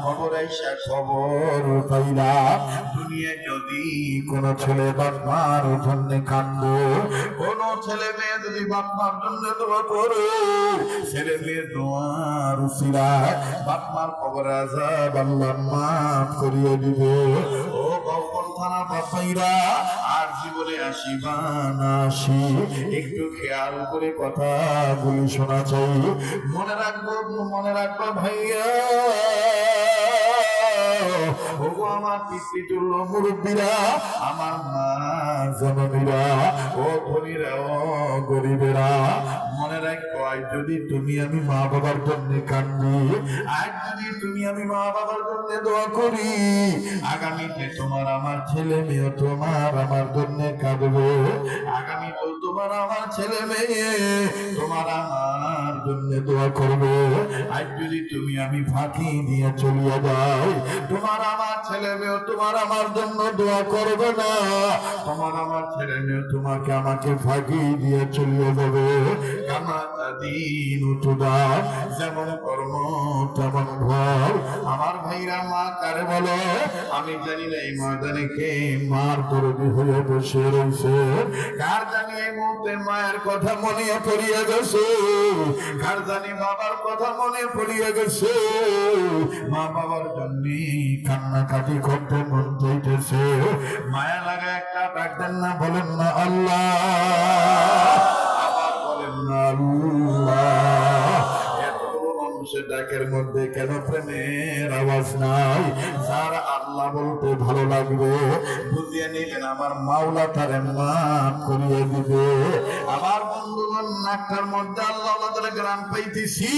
খবর এসে খবর পাই না, দুনিয়ায় যদি কোন ছেলে বাপমার জন্য কান্দে, কোন ছেলে মেয়ে যদি বাপমার জন্য দোয়া করে, ছেলে মেয়ে দোয়ার উসিলায় বাপমার কবর আযাব আল্লাহ মাফ করিয়ে দিবে। ও বাউফল থানা বাপাইরা, আর জীবনে আসিবা না আসি, একটু খেয়াল করে কথাগুলি শোনা চাই, মনে রাখবো ভাইয়া, ওগো আমার পিতৃতুল্য মুরব্বীরা, আমার মা জননীরা, ও ধনীরা, ও গরিবেরা, মনে রাখো আজ যদি তুমি আমি মা বাবার জন্য কান্দি, আজ যদি তুমি আমি মা বাবার জন্য দোয়া করি, আগামীতে তোমার আমার ছেলে মেয়ে তোমার আমার জন্য কাঁদবে, আগামীতে তোমার আমার ছেলে মেয়ে তোমার আমার জন্য দোয়া করবে। আজ যদি তুমি আমি ফাঁকি দিয়ে চলিয়া যাই, তোমার আমার ছেলে মেয়ে তোমার আমার জন্য দোয়া করবে না, তোমার আমার ছেলে মেয়ে তোমাকে আমাকে ফাঁকি দিয়ে চলিয়ে যাবে। কামাতা দিন উঠুদা, যেমন কর্ম তেমন ফল। আমার ভাইরা মা কারে বলো, আমি জানি না এই ময়দানে কে মার দরদি হয়ে বসে রয়েছে, কার জানি এই মুহূর্তে মায়ের কথা মনে পড়িয়া গেছে, কার জানি বাবার কথা মনে পড়িয়া গেছে, মা বাবার জন্য কান্নাকাটি করতে মন চাইতেছে, মায়া লাগা একটা ডাক দেন না, বলেন না আল্লাহ, আবার বলেন না আল্লাহ। এতগুলো মানুষের ডাকের মধ্যে কেন প্রেমের আওয়াজ নাই? যার আল্লাহ বলতে ভালো লাগবে বুঝিয়ে নিলেন আমার মাওলা তারে মাফ করিয়ে দিবে। আমার বন্ধুগণ, নাকটার মধ্যে আল্লাহ তাআলা গ্রাম পাইতেছি,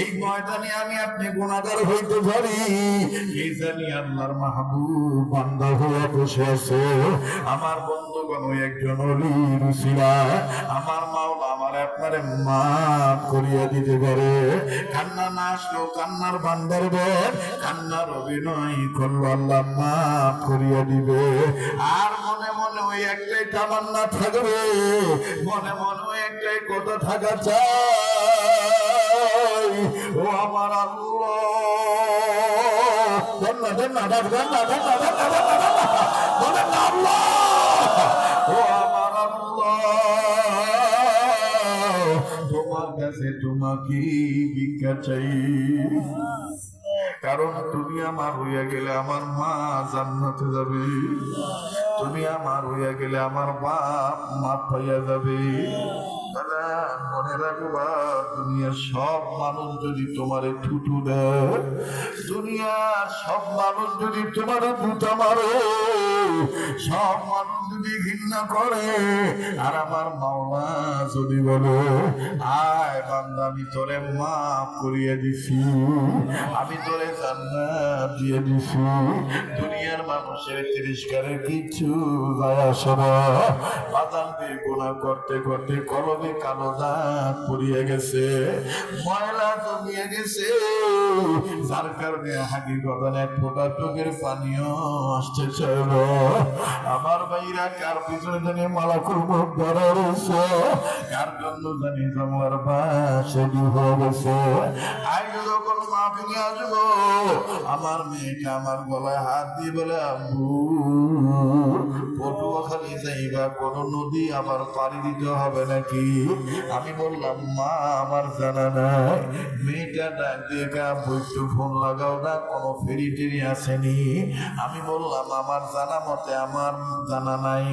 এই ময়দানে আমি আপনি গুনাহগার হইতে পারি, এই জানি আল্লাহর মাহবুব বান্দা হয়ে বসে আছে। আমার বন্ধুগণ, ওই একজন ওলির উসিলা আমার মাওলা আমার আপনারে মাফ করিয়ে দিতে পারে। কান্না না আসলো, কান্নার বান্দার বের কান্নার অভিনয় করলো, আল্লাহ মাফ করিয়ে দিবে। আর মনে মনে ওই একটাই তামান্না থাকবে, মনে মনে ওই একটাই কথা থাকা চাই, ও আমার আল্লাহ, ও আমার আল্লাহ, তোমার কাছে তোমাকে ভিক্ষা চাই, কারণ তুমি আমার হইয়া গেলে আমার মা জান্নাতে যাবে, তুমি আমার হইয়া গেলে আমার বাপ মাপ পাইয়া যাবে। মনে রাখবা, দুনিয়ার সব মানুষ যদি তোমারে থুতু দেয়, দুনিয়ার সব মানুষ যদি তোমারে জুতা মারে, সব মানুষ যদি ঘৃণা করে, আর আমার মাওলা যদি বলে আয় বান্দা আমি তোরে মাফ করিয়ে দিছি, আমি তোরে জান্নাত দিয়ে দিছি, দুনিয়ার মানুষের তিরস্কারের কিছু যায় আসে না। বাদাম দিয়ে গুনাহ করতে করতে কলবে কালো দাগ পড়িয়ে গেছে, ময়লা জমিয়ে গেছে, যার কারণে হাগি গদন এক ফোঁটা চোখের পানিও আসতে চায় না। আমার ভাইরা কার পিছনে জানি মালাকুল মউত ধরা রয়েছে, কার জন্য জানি জানলার পাশে হয়ে গেছে। আজ যখন মা ভেঙে আসবো, আমার মেয়েটা আমার গলায় হাত দিয়ে বলে আব্বু পটুয়াখালী যাইবা, কোন নদী আবার পাড়ি দিতে হবে নাকি? আমি বললাম মা আমার জানা নাই। মেয়েটা ডাক দিয়ে আব্বু একটু ফোন লাগাও না, কোনো ফেরি টেরি আসেনি? আমি বললাম আমার জানা মতে আমার জানা নাই,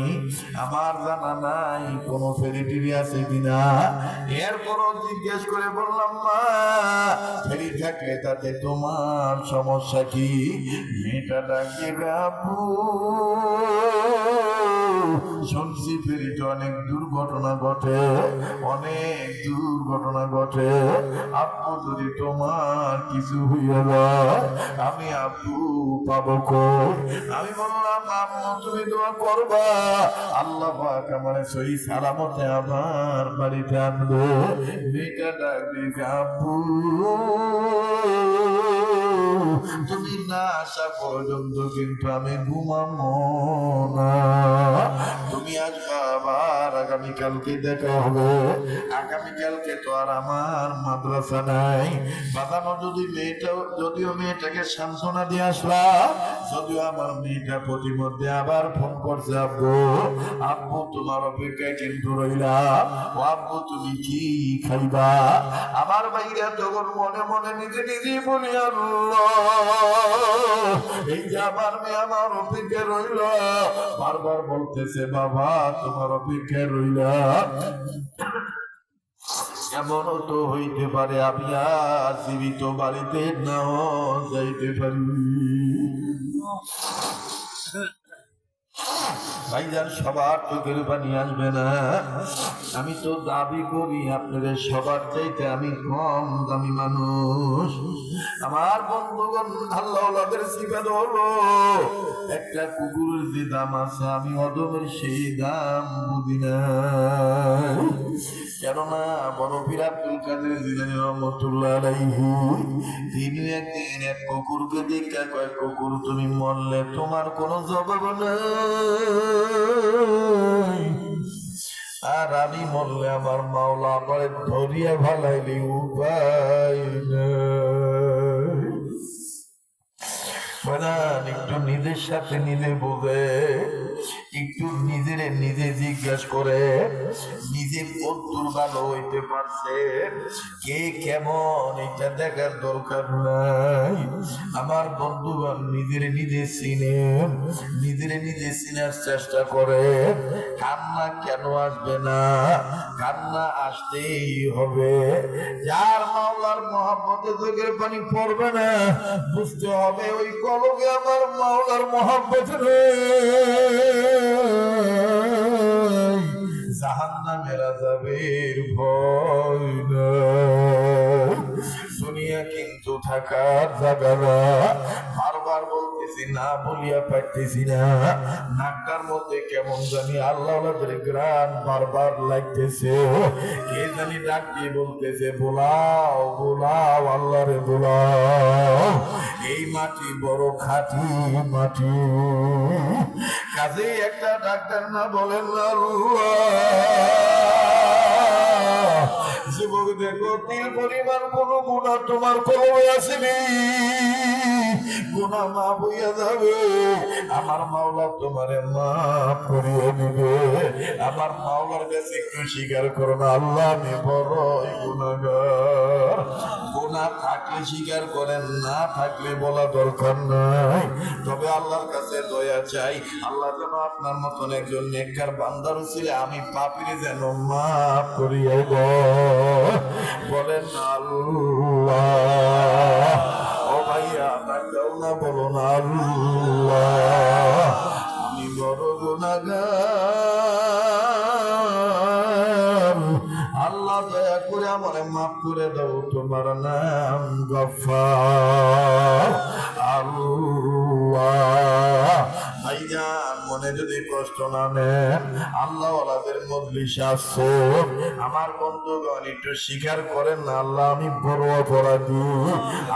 আমার জানা নাই কোনো ফেরি টেরি আছে কিনা। এরপরও জিজ্ঞেস করে বললাম মা ফেরি থাকলে তাতে তোমার সমস্যা কি? মেয়েটা ডাক দিয়ে আব্বু শুনছি ফেরিতে অনেক দুর্ঘটনা ঘটে, অনেক দুর্ঘটনা ঘটে, আব্বু যদি তোমার কিছু হইয়া যায় আমি আব্বু পাবো কই? আমি বললাম আম্মু তুমি দোয়া করবা আল্লাহ পাক আমারে সহি সালামতে আমার বাড়িতে আনবে। মেয়েটা ডাক দিয়ে আব্বু তুমি না আসা পর্যন্ত কিন্তু আমি ঘুমাবো না, তুমি আসবা আবার আগামীকালকে দেখা হবে। আগামীকালকে তো আর আমার মাদ্রাসা নাই। বাদানো যদিও মেয়েটাকে সান্ত্বনা দিয়ে আসলাম, যদিও আমার মেয়েটা প্রতিমধ্যে আবার ফোন করছে আব্বু আব্বু তোমার অপেক্ষায় কিন্তু রইলাম, ও আব্বু তুমি কি খাইবা? আমার ভাইরা তখন মনে মনে নিজে নিজেই বলি আল্লাহ এই যে আমার মেয়ে আমার অপেক্ষায় রইল, বারবার বলতেছে বাবা তোমার অপেক্ষায় রইলাম, এমনও তো হইতে পারে আমি আর জীবিত বাড়িতে নাও যাইতে পারি। ভাইজান সবার চোখের পানি আসবে না। আমি তো দাবি করি আপনাদের সবার চাইতে আমি কম দামি মানুষ। আমার বন্ধুগণ আল্লাহওয়ালাদের সিফাত হলো একটা কুকুরের যে দাম আছে আমি অদমের সেই দাম বুঝি না। কেননা বড় পীর আব্দুল কাদের জিলানী রহমাতুল্লাহ আলাইহি তিনি একদিন এক কুকুরকে দেখা কয় কুকুর তুমি মরলে তোমার কোনো জবাব নাই, আর আমি মরলে আমার মাওলা আমার ধরিয়া ভালাইলে উপায় নাই। একটু নিজের সাথে নিজে বোঝে, একটু নিজের নিজে জিজ্ঞাসা করে নিজে কতদূর ভালো হইতে পারছে, কে কেমন এটা দেখার দরকার নাই। আমার বন্ধুগণ নিজের নিজে চিনেন, নিজের নিজে চিনার চেষ্টা করে। কান্না কেন আসবে না? কান্না আসতেই হবে। যার মাওলার মহব্বতে চোখের পানি পড়বে না বুঝতে হবে ওই কলবে আমার মাওলার মহব্বত নেই, জাহান্নামের আযাবের ভয় নাই। দুনিয়া কিন্তু থাকার জায়গা না। বারবার বলতেছি না বলিয়া পারতেছি না, নাকটার মধ্যে কেমন জানি আল্লাহর গ্রান বারবার লাগতেছে। কে জানি ডাক দিয়ে বলতেছে বোলাও বোলাও আল্লাহরে বোলাও, এই মাটি বড় খাঁটি মাটি। কাজেই একটা ডাক্তার না বলেন যুবক দেখো তিল পরিমাণ কোন গুনাহ তোমার কলবে আসেনি, গুনাহ মাফ হইয়া যাবে, আমার মাওলা তোমারে মাফ করিয়ে দিবে। আমার মাওলার কাছে একটু স্বীকার করো না, আল্লাহ আমি বড়ই গুনাহগার। গুনাহ থাকলে স্বীকার করেন, না থাকলে বলা দরকার নাই। তবে আল্লাহর কাছে দয়া চাই, আল্লাহ যেন আপনার মতন একজন নেককার বান্দার উসিলে আমি পাপীরে যেন মাফ করিয়ে বলেন আল্লাহ। ও ভাইয়া ডাকও না, বলো না আল্লাহ আমি বড় গুনাহগার, আল্লাহ দয়া করে আমারে মাফ করে দাও, তোমার নাম গফফার আল্লাহ। ভাইজান মনে যদি কষ্ট না নেন, আল্লাহ ওয়ালাদের মজলিসে আসছে, আমার বন্ধুগণ একটু স্বীকার করেন না, আল্লাহ আমি বড় অপরাধী,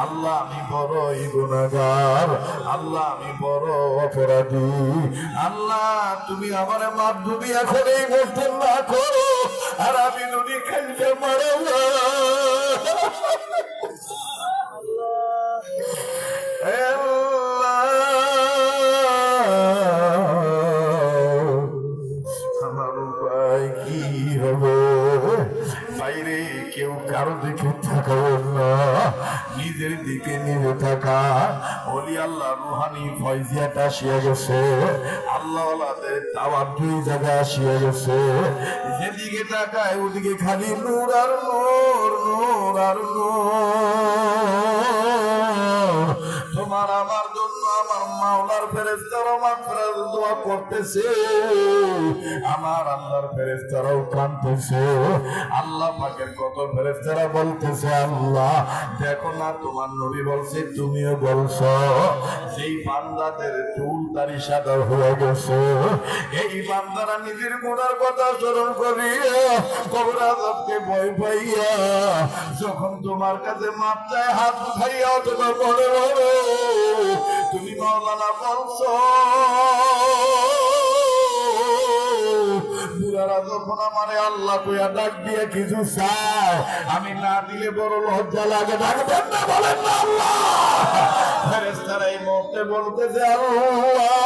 আল্লাহ আমি বড়ই গুনাহগার, আল্লাহ আমি বড় অপরাধী। আল্লাহ তুমি আমারে মাফ যদি এখন এই মুহূর্তে না করো, আর আমি যদি খাইতে মারা আমার উপায় কি হবে? বাইরে কেউ কারো দিকে তাকাবেন না, নিজের দিকে নিজে থাকা। ওলি আল্লাহ রুহানি ফয়জিয়াত আসিয়া গেছে, আল্লাহ ওয়ালাদের দাওয়াত দুই জায়গায় আসিয়া গেছে। যেদিকে তাকায় ওদিকে খালি নূর আর নূর, নূর আর নূর। তোমার আমার জন্য আমার মাওলার ফেরেশতারা মাগফিরাত দোয়া করতেছে, আমার আল্লাহর ফেরেশতারাও কাঁদতেছে। আল্লাহ পাকের কত ফেরেশতারা বলতেছে, আল্লাহ দেখো না তোমার নবী বলছে, তুমিও বলছো, যেই বান্দাদের চুল দাড়ি সাদা হয়ে গেছে, এই বান্দারা নিজের গুনার কথা স্মরণ করিয়া কবর আযাবকে ভয় পাইয়া যখন তোমার কাছে মাপ চায় হাত উঠাইয়া অথবা বলে বলো, তুমি মাওলানা বলছো বুড়ারা যখন আমারে আল্লাহ কইয়া ডাক দিয়ে কিছু চায়, আমি না দিলে বড় লজ্জা লাগে, ডাকবেন না, বলেন না আল্লাহ। ফেরেশতারা এই মুহূর্তে বলতেছে, আল্লাহ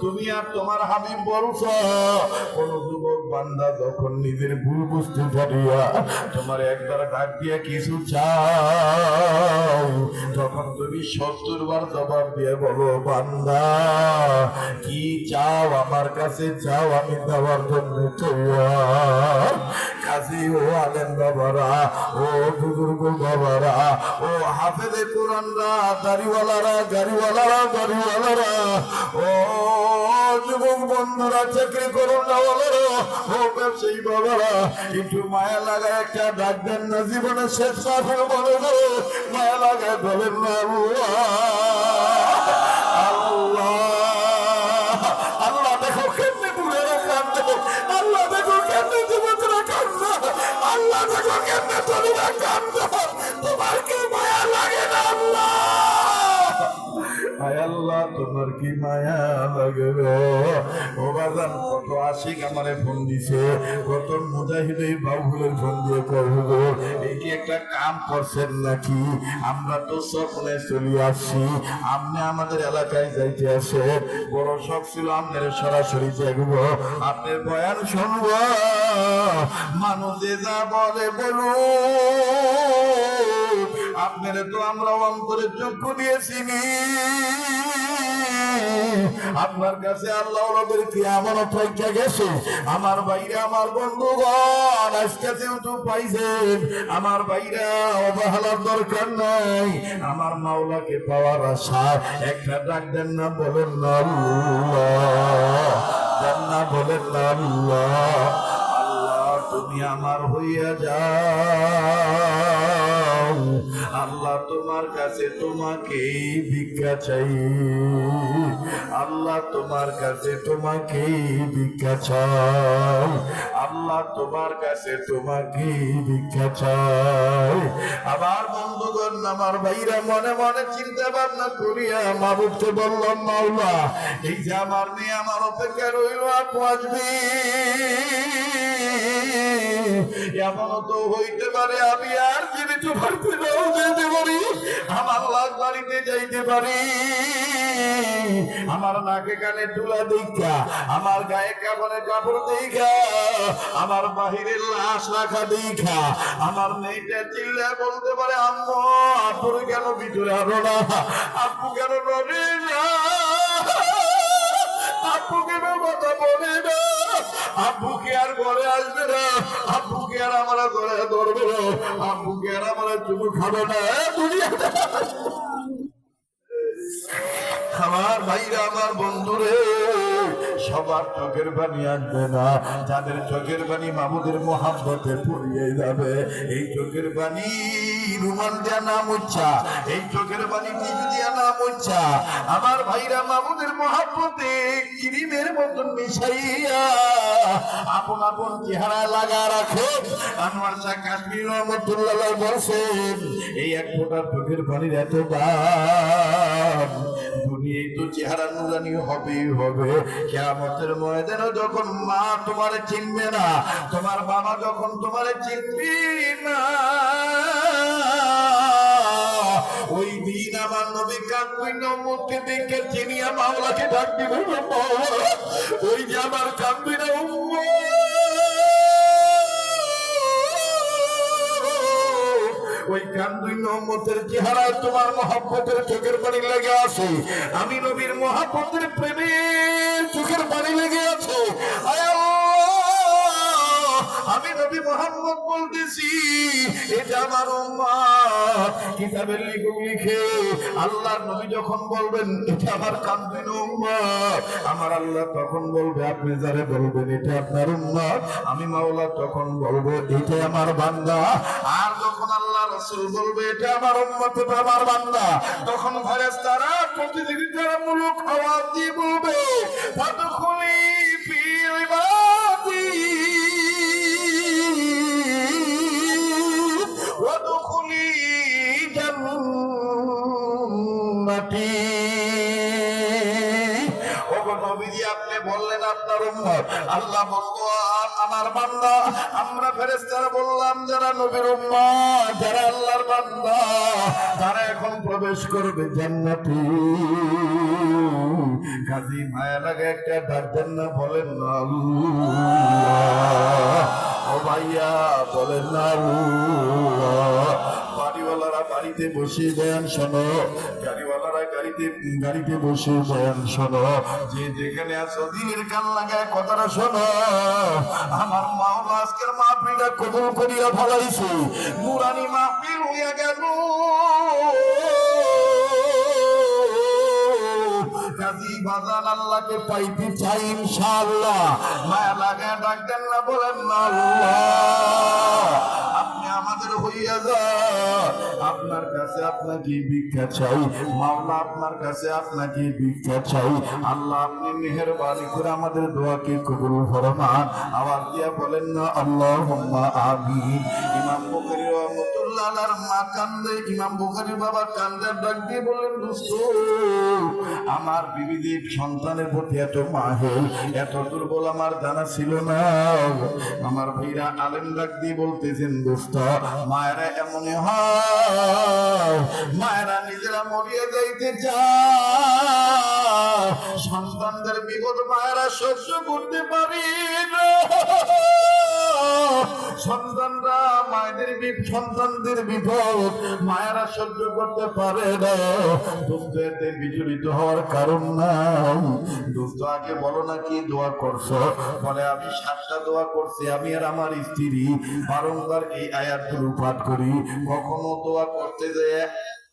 তুমি আর তোমার হাবিব বলছো, কোন যুবক বান্দা যখন নিজের ভুল বুঝতে পারিয়া তোমার একবার ডাক দিয়া কিছু চাও, তখন তুমি 70 বার জবাব দিয়ে বলো, বান্দা কি চাও আমার কাছে চাও, আমি দেওয়ার জন্য তৈয়ার। কাজী ও আলেম বাবারা, ও বুজুর্গ বাবারা, ও হাফেজে কোরআনরা, দাড়িওয়ালারা, গাড়িওয়ালারা, গাড়িওয়ালারা, ও যুবক বন্ধুরা, চাকরি করুন না বলারা, ও ব্যবসায়ী বাবারা, একটু মায়া লাগায় একটা ডাক দেন না, জীবনে শেষ সাফল বলে মায়া লাগায় বলেন না আল্লাহ, আল্লাহ, আল্লাহ দেখো কেমনে বুড়েরা কান্দে, আল্লাহ দেখো কেমনে যুবকরা কান্দে, আল্লাহ দেখো কেমনে তরুণরা কান্দে, তোমার কি মায়া লাগে না আল্লাহ? আয় আল্লাহ তোমার কি মায়া লাগে রে? ও বাজান কত আশিক আমারে ফোন দিছে, কত মুজাহিদ এই বাবুলের ফোন দিয়ে করবো, এই কি একটা কাম করছেন নাকি? আমরা তো স্বপ্নে চলে আসছি, আপনি আমাদের এলাকায় যাইতে আসে, বড় শখ ছিল আপনার সরাসরি দেখবো, আপনার বয়ান শুনবো, মানুষে যা বলে বলুন, আপনারা তো আমরা অন্তরে চক্ষু দিয়েছিনি, আপনার কাছে আল্লাহ ওদের কি আমানত হইয়া গেছে। আমার ভাইরা, আমার বন্ধুগণ, আজকে যেহেতু পাইছেন, আমার ভাইরা অবহেলার দরকার নাই, আমার মাওলাকে পাওয়ার আশা একটা ডাক দেন না, বলেন না আল্লাহ, দেন না, বলেন না আল্লাহ, আল্লাহ তুমি আমার হইয়া যাও, আল্লাহ তোমার কাছে তোমাকে ভিক্ষা চাই, আল্লাহ তোমার কাছে তোমাকে ভিক্ষা চাই, আল্লাহ তোমার কাছে তোমাকে ভিক্ষা চাই। আমার বন্ধুগণ, আমার ভাইরা মনে মনে চিন্তা ভাবনা করিয়া মাহবুবকে বললাম, মাওলা এই যে আমার মেয়ে আমার অপেক্ষা রইল, আপু আসবি, এমনও তো হইতে পারে আমি আর জীবিত থাকতে নাও যেতে পারি, আমার লাশ বাড়িতে যাইতে পারি, আমার নাকে কানে তুলা দেখা, আমার গায়ে কাপড়ে কাপড় দেখা, আমার বাহিরের লাশ রাখা দেখা আমার মেয়েটা চিল্লা বলতে পারে আম্মু আপুর কেন ভিতরে আনো না, আপু কেন নড়ে না, আপু কেন কথা বলে না, আব্বুকে আর ঘরে আসবে না, আব্বুকে আর আমার ঘরে ধরবে না, আব্বুকে আর আমার চুমু খাবে না। দুনিয়াটা আমার ভাইরা আমার বন্ধুরে সবার চোখের পানি আসবে না, যাদের চোখের পানি মাহমুদের মোহাব্বতে পড়িয়ে যাবে, এই চোখের পানি রুমাল দিয়া নাম উচ্চা, এই চোখের পানি টিস্যু দিয়া নাম উচ্চা, আমার ভাইরা মাহমুদের মোহাব্বতে ক্রিমের মতন মিশাইয়া আপন আপন চেহারা লাগা রাখে। আনোয়ার শাহ কাশ্মীর রহমতুল্লাহ বলছেন এই এক ফোঁটা চোখের পানির এত দাম, দুনিয়ায় তো চেহারা নুরানি হবেই হবে, কিয়ামতের ময়দানে যখন মা তোমার চিনবে না, তোমার বাবা যখন তোমার চিনবে না, ওই দিন আমার নবী কাঁদবেন উম্মতকে দেখে চিনিয়া মাওলাকে ডাক দিবেন, ওই যে আমার কাঁদবে না ওই কান্দুই উম্মতের চেহারায় তোমার মহব্বতের চোখের পানি লেগে আছে, আমি নবীর মহব্বতের প্রেমের চোখের পানি লেগে আছে। আয় আল্লাহ, আমি নবী মুহাম্মদ বলতেছি এটা আমার উম্মত। কিতাবের লেখক লিখে আল্লাহর নবী যখন বলবেন এটা আমার কান্দুই উম্মত, আমার আল্লাহ তখন বলবে আপনি যারে বলবেন এটা আপনার উম্মত, আমি মাওলা তখন বলবো এটা আমার বান্দা। আর যখন আল্লাহ রাসূল বলবে এটা আমার উম্মত এটা আমার বান্দা, তখন ফেরেশতারা প্রতিযোগিতামূলক আওয়াজ দিয়ে বলবে ফাদখুলি ফি ইবাদি ওয়াদখুলি জান্নাতি। ওগো নবীজি আপনি বললেন আপনার উম্মত, আল্লাহ বলবো আমার বান্দা। আমরা ফেরেশতারা বললাম যারা নবীর উম্মত, যারা আল্লাহর বান্দা, তারা এখন প্রবেশ করবে জান্নাতে। কাজী মায়া লাগে একটা ডাক দেন না, বলেন না আল্লাহ, ও ভাইয়া বলেন না আল্লাহ। বাড়িওয়ালারা বাড়িতে বসে বয়ান শোনো, গাড়িওয়ালারা গাড়িতে বসে বয়ান শোনো, যে যেখানে আছো দিনের কান লাগায় কথাটা শোনো। আমার মাওলা আজকের মাহফিলটা কবুল করিয়া ফলাইছে, নুরানি মাহফিল হইয়া গেল। কাজী বাজান আল্লাহকে পাইতে চাই ইনশাআল্লাহ, মায়া লাগায় ডাক দেন না, বলেন না আল্লাহ আপনি আমাদের হইয়া যান। আপনার কাছে আপনাকে ভিক্ষা চাই মাওলা, আপনার কাছে আপনাকে ভিক্ষা চাই আল্লাহ, আপনি মেহেরবানি করে আমাদের দোয়াকে কবুল ফরমান। আওয়াজ দিয়া বলেন না আল্লাহুম্মা আমিন। ইমাম বুখারী রাহমাতুল্লাহ আলাইহির মা কান্দে, ইমাম বুখারীর বাবা কান্দে, ডাক দিয়ে বলেন দোস্ত আমার বিবিদের সন্তানের প্রতি এত মাহেল এত দুর্বল আমার জানা ছিল না। আমার ভাইরা আলেম ডাক দিয়ে বলতেছেন দোস্ত মায়েরা এমন হয়, মায়েরা নিজেরা মরিয়া যাইতে চায়, সন্তানদের বিপদ মায়েরা সহ্য করতে পারে না। সন্তানরা সন্তানদের বিপদ মায়েরা সহ্য করতে পারে না। দোস্ত এতে বিচলিত হওয়ার কারণ নাই। দোস্ত আগে বলো না কি দোয়া করছো, বলে আমি 7টা দোয়া করছি, আমি আর আমার স্ত্রী বারংবার এই আয়াতগুলো পাঠ করি। কখনো দোয়া করতে যায়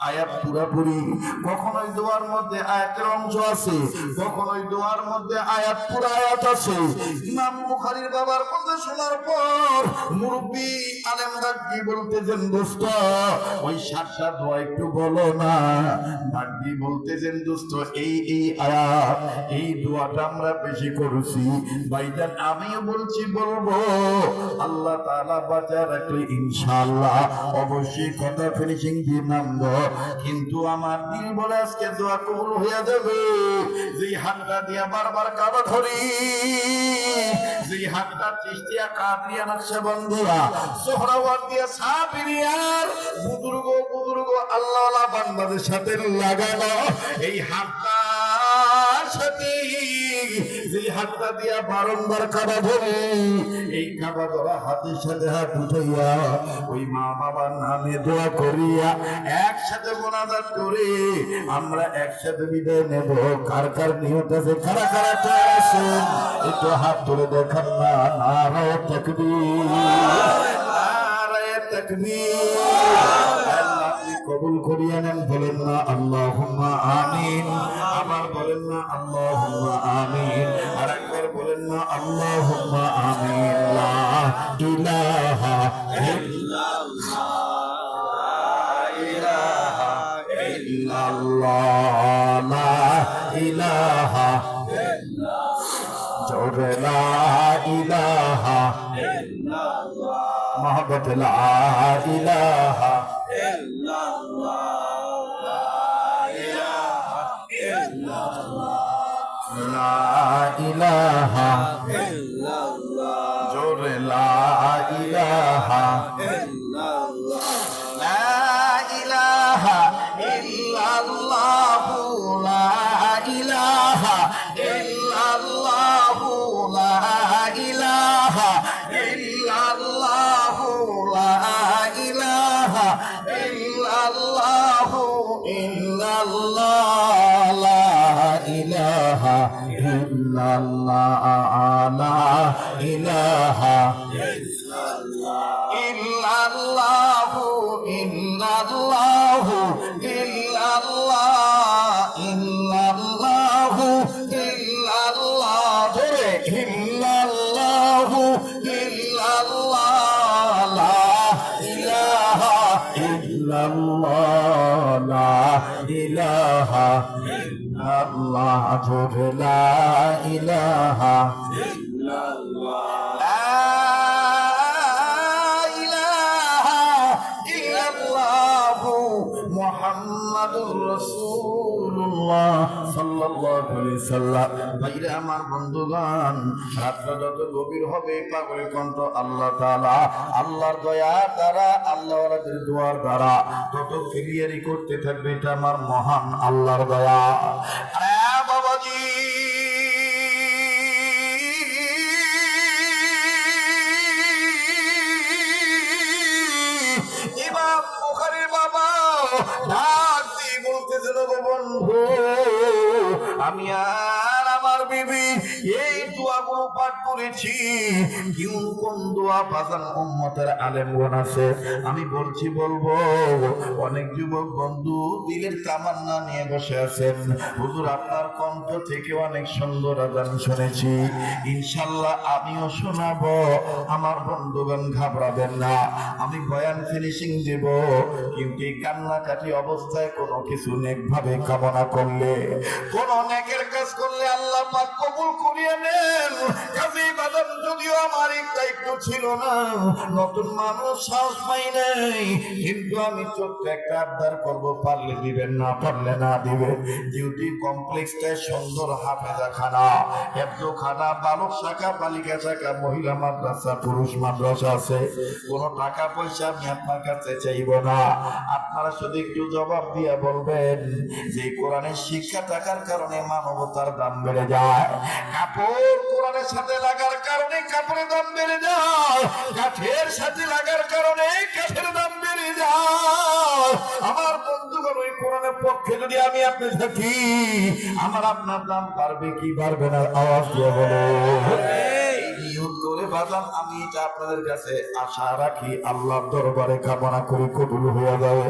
আয়াত পুরাপুরি, কখনোই দোয়ার মধ্যে আয়াতের অংশ আছে, কখনোই দোয়ার মধ্যে আয়াত পুরা আয়াত আছে। ইমাম বুখারীর বাবার কথা শোনার পর মুরব্বি আলেমরা কি বলতেছেন দোস্ত ওই 7টা দোয়া একটু বলো না। ডাকি বলতেছেন দোস্ত এই আয়াত এই দোয়াটা আমরা বেশি করেছি ভাইজান, আমিও বলছি বলবো, আল্লাহ তাআলা বাঁচা রাখলে ইনশাআল্লাহ অবশ্যই কথা ফিনিশিং দিয়ে নাম কিন্তু আমার দিল বলে আজকে দোয়া কবুল হয়ে যাবে। যে হাতটা দিয়া বারবার কাবা ধরি, যে হাতটা চিশতিয়া কাদরিয়া নকশবন্দিয়া সোহরাওয়ার্দিয়া সাবিরিয়ার বুজুর্গ আল্লাহওয়ালা বান্দাদের সাথে লাগানো, এই হাতটার সাথে যে হাতটা দিয়া বারংবার কাবা ধরি, এই কাবা ধরা হাতের সাথে হাত উঠাইয়া ওই মা বাবার নামে দোয়া করিয়া একসাথে মোনাজাত করে আমরা একসাথে বিদায় নেব। কার কার নিয়ত আছে, কারা কারা তৈরি আছেন একটু হাত তুলে দেখান না। নারায়ে তাকবীর, নারায়ে তাকবীর। আল্লাহ আপনি কবুল করিয়া নেন, বলেন না আল্লাহুম্মা আমিন। আবার বলেন না আল্লাহুম্মা আমিন। আর একবার বলেন না আল্লাহুম্মা আমিন। লা ইলাহা ইল্লাল্লাহ, ইল্লাল্লাহ, লা ইলাহা ইল্লাল্লাহ, জোরে লা ইলাহা ইল্লাল্লাহ, মুহাম্মদ লা ইলাহা ইল্লাল্লাহ, লা ইলাহা ইল্লাল্লাহ, লা ইলাহা ইল্লাল্লাহ, জোরে লা ইলাহা ইল্লাল্লাহ, লা ইলাহা ইল্লাল্লাহু, লা ইলাহা ইল্লাল্লাহু, লা ইলাহা ইল্লাল্লাহু, লা ইলাহা ইল্লাল্লাহু, ইল্লাল্লাহ, লা ইলাহা ইল্লাল্লাহ, লা ইলাহা ইল্লাল্লাহু, ইল্লাল্লাহু, ইল্লাল্লাহ, ইল্লাল্লাহু, ইল্লাল্লাহ, জোরে ইল্লাল্লাহু, ইল্লাল্লাহ, লা ইলাহা ইল্লাল্লাহ, লা ইলাহা ইল্লাল্লাহ, জোরে লা ইলাহা ইল্লাল্লাহ, লা ইলাহা ইল্লাল্লাহু মুহাম্মাদুর রাসূলুল্লাহ সাল্লাল্লাহু আলাইহি সাল্লাম। ভাইরা আমার, বন্ধুগণ, রাতটা যত গভীর হবে পাগলের কণ্ঠ আল্লাহ তাআলা আল্লাহর দয়ার দ্বারা, আল্লাহর দোয়ার দ্বারা তত ক্লিয়ারই করতে থাকবে। এটা আমার মহান আল্লাহর দয়া। আরে বাবাজি, ইমাম বুখারীর বাবা ডাক দিয়ে বলতেছিল, গো বন্ধু, আমি আর আমার বিবি এই দোয়াগুলো পাঠ করেছি। কোন দোয়া বাজান উম্মতের আলেমগণ আছে, আমি বলবো। অনেক যুবক বন্ধু দিলের তামান্না নিয়ে বসে আছেন, হুজুর আপনার কণ্ঠ থেকে অনেক সুন্দর আযান শুনেছি, ইনশাআল্লাহ আমিও শোনাবো। আমার বন্ধুগণ ঘাবড়াবেন না, আমি বয়ান ফিনিশিং দেব, কিন্তু এই কান্নাকাটি অবস্থায় কোনো কিছু নেক ভাবে কামনা করলে, কোন নেকের কাজ করলে আল্লাহ পাক কবুল করিয়ে নেন। কাজী বাদাম যদিও আমার একটু ছিল না, নতুন মানুষ সাহস পাই নাই, কিন্তু আমি ছোট্ট একটা আবদার করবো, পারলে দিবেন, না পারলে না দিবেন। ডিউটি কমপ্লেক্সটায় সুন্দর হাফেজাখানা, হেফজোখানা, বালক শাখা, বালিকা শাখা, মহিলা মাদ্রাসা, পুরুষ মাদ্রাসা আছে। কোনো টাকা পয়সা আমি আপনার কাছে চাইব না, আপনারা শুধু একটু জবাব দিয়ে বলবেন যে কোরআনের শিক্ষা টাকার কারণে মানবতার দাম বেড়ে যায়, কাপড় কোরআনের সাথে লাগার কারণে কাপড়ের দাম বেড়ে যায়, কাঠের সাথে লাগার কারণে কাঠের দাম বেড়ে যায়। আমার বন্ধুগণ, ওই কোরআনের পক্ষে যদি আমি আপনি থাকি, আমার আপনার দাম বাড়বে কি বাড়বে না? আওয়াজ দিয়ে বলো। নিয়ত করে বাজান, আমি এটা আপনাদের কাছে আশা রাখি, আল্লাহর দরবারে কামনা করি কবুল হয়ে যাবে।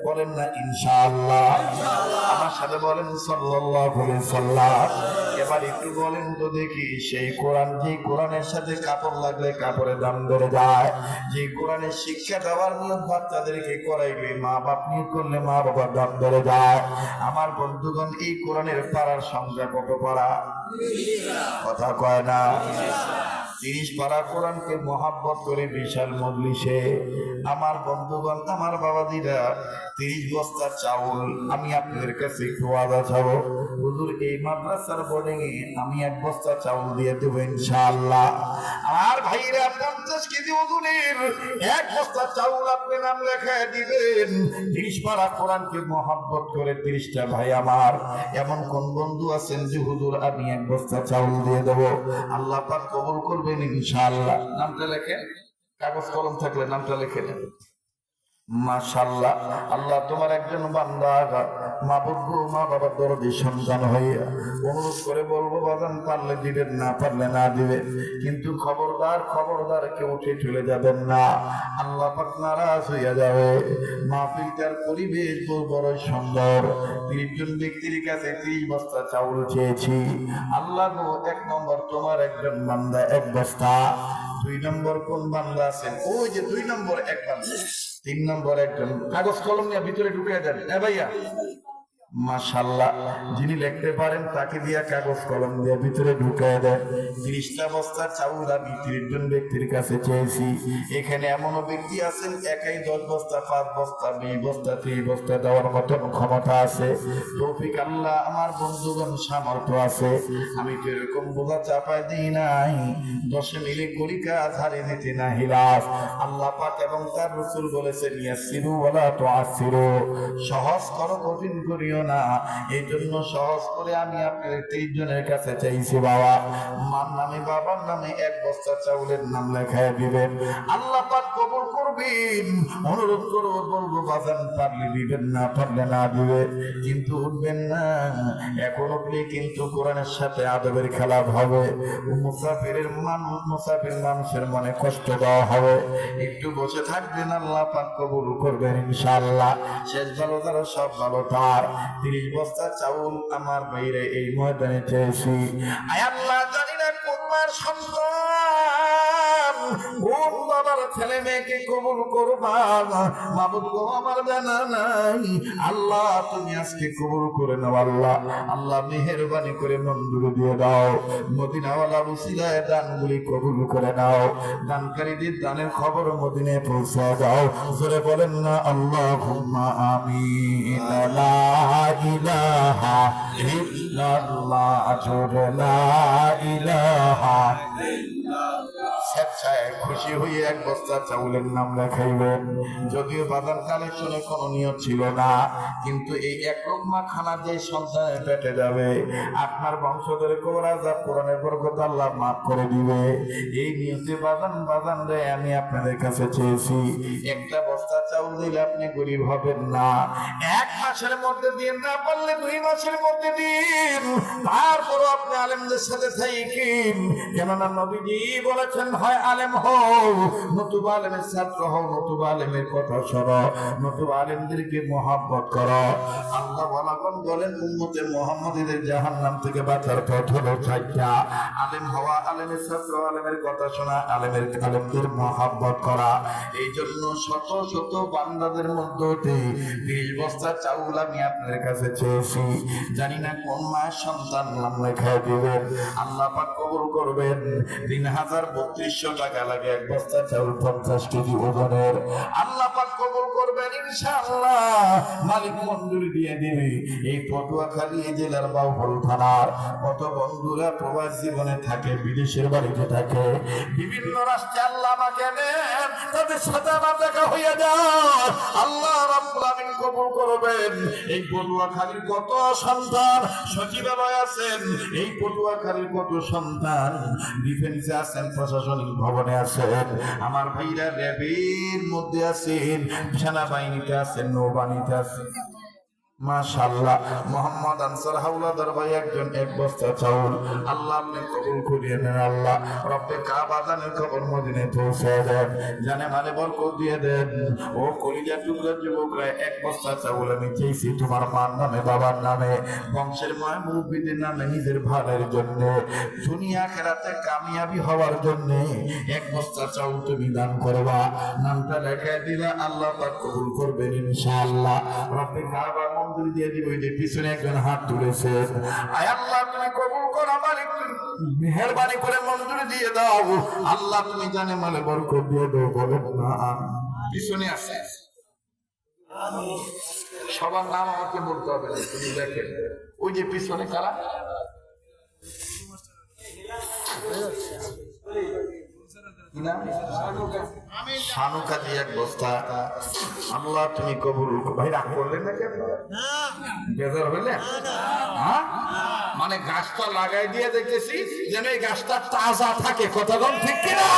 বলেন না ইনশাআল্লাহ? আমার সাথে বলেন সাল্লাল্লাহু আলাইহি সাল্লাম। এবার একটু বলেন তো দেখি, সেই কোরআন, যে কোরআনের সাথে কাপড় লাগলে কাপড়ের দাম বেড়ে যায়, যে কোরআনের শিক্ষা দেওয়ার নিয়ত বাচ্চাদেরকে করাইলে, মা বাপ নিয়োগ করলে মা বাবার দাম বেড়ে যায়। আমার বন্ধুগণ, এই কোরআনের পাড়ার সংখ্যা কত পাড়া? কথা কয় না। 30 পারা কোরআনকে মহাব্বত করে বিশাল মজলিসে আমার বন্ধুগণ, আমার বাবাজিরা, 30 বস্তা চাউল আমি আপনাদের কাছে একটু ওয়াদা চাবো, হুজুর এই মাদ্রাসার বোর্ডিং এ আমি 1 বস্তা চাউল দিয়ে দেব ইনশাআল্লাহ। আর ভাইরা 50 কেজি ওজনের 1 বস্তা চাউল আপনি নাম লেখায় দিবেন। 30 পারা কোরআনকে মহাব্বত করে 30টা ভাই আমার, এমন কোন বন্ধু আছেন যে হুজুর আমি 1 বস্তা চাউল দিয়ে দেব, আল্লাহ পাক কবুল করবেন ইনশাআল্লাহ। নামটা লেখেন, কাগজ কলম থাকলে নামটা লিখে নেন। মাশাআল্লাহ, আল্লাহ তোমার একজন বান্দা মাবুদ গো, মা বাবার দরদি সন্তান হইয়া অনুরোধ করে বলবো বাজান, পারলে দিবেন, না পারলে না দিবেন, কিন্তু খবরদার খবরদার কেউ উঠে চলে যাবেন না, আল্লাহ পাক নারাজ হইয়া যাবে। মাহফিলটার পরিবেশ বড় সুন্দর। 30 জন ব্যক্তির কাছে 30 বস্তা চাউল চেয়েছি। আল্লাহ গো, 1 নম্বর তোমার একজন বান্দা 1 বস্তা, 2 নম্বর কোন বান্দা আছেন, ওই যে 2 নম্বর 1 বান্দা, 3 নম্বর একজন, কাগজ কলম নিয়ে ভিতরে ঢুকে যান। ভাইয়া মাশাআল্লাহ, যিনি লিখতে পারেন তাকে দিয়া কাগজ কলম দিয়ে ভিতরে ঢুকে দেন। 30টা বস্তা চাউল আমি 30 জন ব্যক্তির কাছে চেয়েছি। এখানে এমনও ব্যক্তি আছেন একাই 10 বস্তা, 5 বস্তা, 20 বস্তা, 30 বস্তা দেওয়ার মতন ক্ষমতা আছে। তৌফিক আল্লাহ আমার বন্ধুগণ সামর্থ্য আছে। আমি তো এরকম বোঝা চাপায় দিই নাই, 10 মিলে করি কাজ, হারিয়ে দিতে না হিলাস। আল্লাহ পাক এবং তার রাসূল বলেছেন ইয়াসসিরু ওয়ালা তুআসসিরু, সহজ করো কঠিন করিও না। এই জন্য সহজ করে আমি আপনাদের 30 জনের কাছে চাইছি বাবা, মার নামে বাবার নামে 1 বস্তা চাউলের নাম লেখায় দিবেন, আল্লাহ পাক কবুল করবেন। অনুরোধ করব, বলবো বাজান পারলে দিবেন, না পারলে না দিবেন, কিন্তু উঠবেন না। এখন উঠলে কিন্তু কোরআনের সাথে আদবের খেলা হবে। মুসাফির মানুষের মনে কষ্ট দেওয়া হবে। একটু বসে থাকবেন, আল্লাহ পাক কবুল করবেন ইনশাআল্লাহ। শেষ ভালো যারা সব ভালো তার। 30 বস্তা চাউল আমার বাইরে এই ময়দানে চেয়েছি। আয় আল্লাহ, জানি না কোন মার সন্তান, কোন বাবার ছেলে মেয়েকে কবুল করবা, মাবুদ গো আমার জানা নাই। আল্লাহ তুমি আজকে কবুল করে নাও আল্লাহ। আল্লাহ মেহেরবানি করে মঞ্জুর দিয়ে দাও। মদিনাওয়ালা উসিলায় দানগুলি কবুল করে নাও। দানকারীদের দানের খবর মদিনায় পৌঁছে দাও। জোরে বলেন না আল্লাহুম্মা আমিন। লা ইলাহা ইল্লাল্লাহ, জোরে লা ইলাহা স্বেচ্ছায় খুশি হয়ে 1 বস্তা চাউলের নাম লেখাইবেন। যদিও বাজার কালেকশনে কোনো নিয়ত ছিল না, কিন্তু এই 1 লোকমা খানা যে সন্তানের পেটে যাবে, আপনার বংশধরে কোরআজাব কোরআনের বরকত আল্লাহ মাফ করে দিবে। এই নিয়তে বাজান রে আমি আপনাদের কাছে চেয়েছি। 1টা বস্তা চাউল দিলে আপনি গরিব হবেন না। 1 মাসের মধ্যে দিন, না পারলে 2 মাসের মধ্যে দিন, তারপরও আপনি আলেমদের সাথে থাকেন। কেননা নবীজি বলেছেন, হয় আলেম হও, নতুবা আলেমের ছাত্র হও, নতুবা আলেমের কথা শোনো, নতুবা আলেমদেরকে মহব্বত করো। আল্লাহ বলেন উম্মতে মুহাম্মাদীদের জাহান্নাম থেকে বাঁচার পথ হলো 4টা: আলেম হওয়া, আলেমের ছাত্র, আলেমের কথা শোনা, আলেমদের মহব্বত করা। এই জন্য শত শত বান্দাদের মধ্যে 20 বস্তা চাউল আমি আপনাদের কাছে চেয়েছি। জানি না কোন মায়ের সন্তান নাম লেখায় দিবেন, আল্লাহ পাক কবুল করবেন। 3032 টাকা লাগে 1 বস্তা চাউল 50 কেজি ওজনের। আল্লাহ পাক কবুল করবেন ইনশাআল্লাহ। মালিক মঞ্জুরি দিয়ে দিবে। এই পটুয়াখালী জেলার বাউফল থানার কত বন্ধুরা প্রবাস জীবনে থাকে, বিদেশের বাড়িতে থাকে, বিভিন্ন রাষ্ট্রে আল্লাহ আমাকে নেন, তাদের সাথে আমার দেখা হইয়া যায়। আল্লাহ রাব্বুল আমিন কবুল করবেন। এই পটুয়াখালীর কত সন্তান সচিবালয় আছেন, এই পটুয়াখালীর কত সন্তান ডিফেন্সে আছেন, প্রশাসনিক ভবনে আছেন, আমার ভাইরা র্যাবের মধ্যে আছেন, সেনাবাহিনীতে আছেন, নৌবাহিনীতে আছেন। মাশাআল্লাহ, মোহাম্মদ আনসার হাওলাদার ভাই একজন 1 বস্তা চাউল আল্লাহ আপনি কবুল করিয়ে নেন। আল্লাহ রব্বে কাবা দানের খবর মদিনায় পৌঁছে দেন, জানে মানে বরকত দিয়ে দেন। ও কলিজার টুকরা যুবকরা, 1 বস্তা চাউল আমি চেয়েছি তোমার মার নামে, বাবার নামে, বংশের ময় মুরব্বীদের নামে, নিজের ভালোর জন্য, দুনিয়া আখিরাতে কামিয়াবি হওয়ার জন্য 1 বস্তা চাউল তুমি দান করবা। নামটা লেখায় দিলা, আল্লাহ পাক কবুল করবেন ইনশাআল্লাহ। রব্বে কাবা দিয়ে দিব। যে পিছনে একজন হাত তুলেছে, আয় আল্লাহ তুমি কবুল করো, মালিক মেহেরবানি করে মঞ্জুরি দিয়ে দাও আল্লাহ, তুমি জানে মালে বরকত দিয়ে দাও, বলেন না আমিন। পিছনে আছে সবার নাম আমাকে বলতে হবে না, তুমি দেখেন ওই যে পিছনে কারা, শানুকা দিয়ে এক বস্তা, আল্লাহ তুমি কবুল। ভাই রাগ করলেন নাকি আপনারা? বেজার হইলে? হ্যাঁ, মানে গাছটা লাগাই দিয়ে দেখতেছি যেন এই গাছটা তাজা থাকে, কথা বল ঠিক কিনা?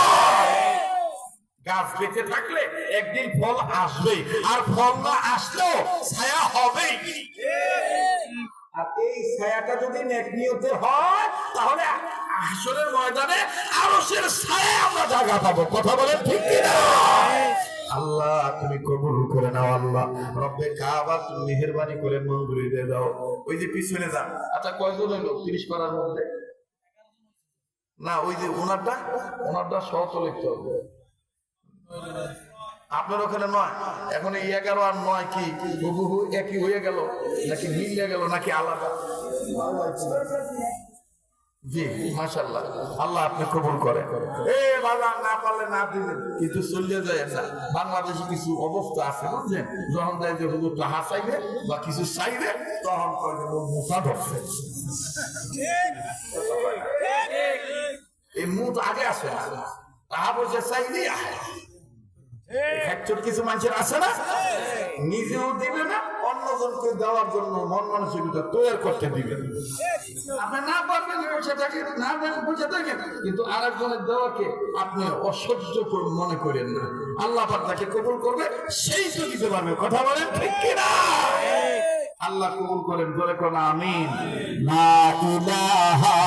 গাছ বেঁচে থাকলে একদিন ফল আসবেই, আর ফল না আসলেও ছায়া হবেই। আর এই ছায়াটা যদি নেক নিয়তে হয় তাহলে হাসরের ময়দানে আরশের ছায়ায় আমরা জায়গা পাবো, কথা বলেন ঠিক কিনা? আল্লাহ তুমি কবুল করে নাও, আল্লাহ রব্বে কাবা তুমি মেহেরবানি করে মঞ্জুরি দিয়ে দাও। ওই যে পিছনে যান, আচ্ছা কয়জন হইলো 30 পারার মধ্যে? না ওই যে ওনারটা সহ লিখতে হবে। আপনার ওখানে 9, এখন এই 11 আর 9 কি হুবহু একই হয়ে গেল নাকি মিলে গেল নাকি আলাদা? জি মাশাআল্লাহ, আল্লাহ আপনি কবুল করেন। বাবা না পারলে না দিবেন, কিন্তু চলে যায় না। বাংলাদেশে কিছু অবস্থা আছে বুঝছেন, যখন যায় যে হুজুর টাকা চাইবে বা কিছু চাইবে তখন মুসা ধরছে। এই মুখ আগে আসে না, তাহা বলছে চাইলে কিছু মানুষের আছে না, নিজেও দিবে না, অন্যজনকে দেওয়ার জন্য মন মানসিকতা তৈরি করতে দিবে। আপনি না পারবেন বসে থাকেন, না বসে থাকেন, কিন্তু আরেকজনের দেওয়াকে আপনি অসহ্য মনে করেন না। আল্লাহ পাক তাকে কবুল করবে, সেই তো দিতে পারবে, কথা বলেন ঠিক কিনা? আল্লাহ কবুল করেন, জোরে কোন আমিন। লা ইলাহা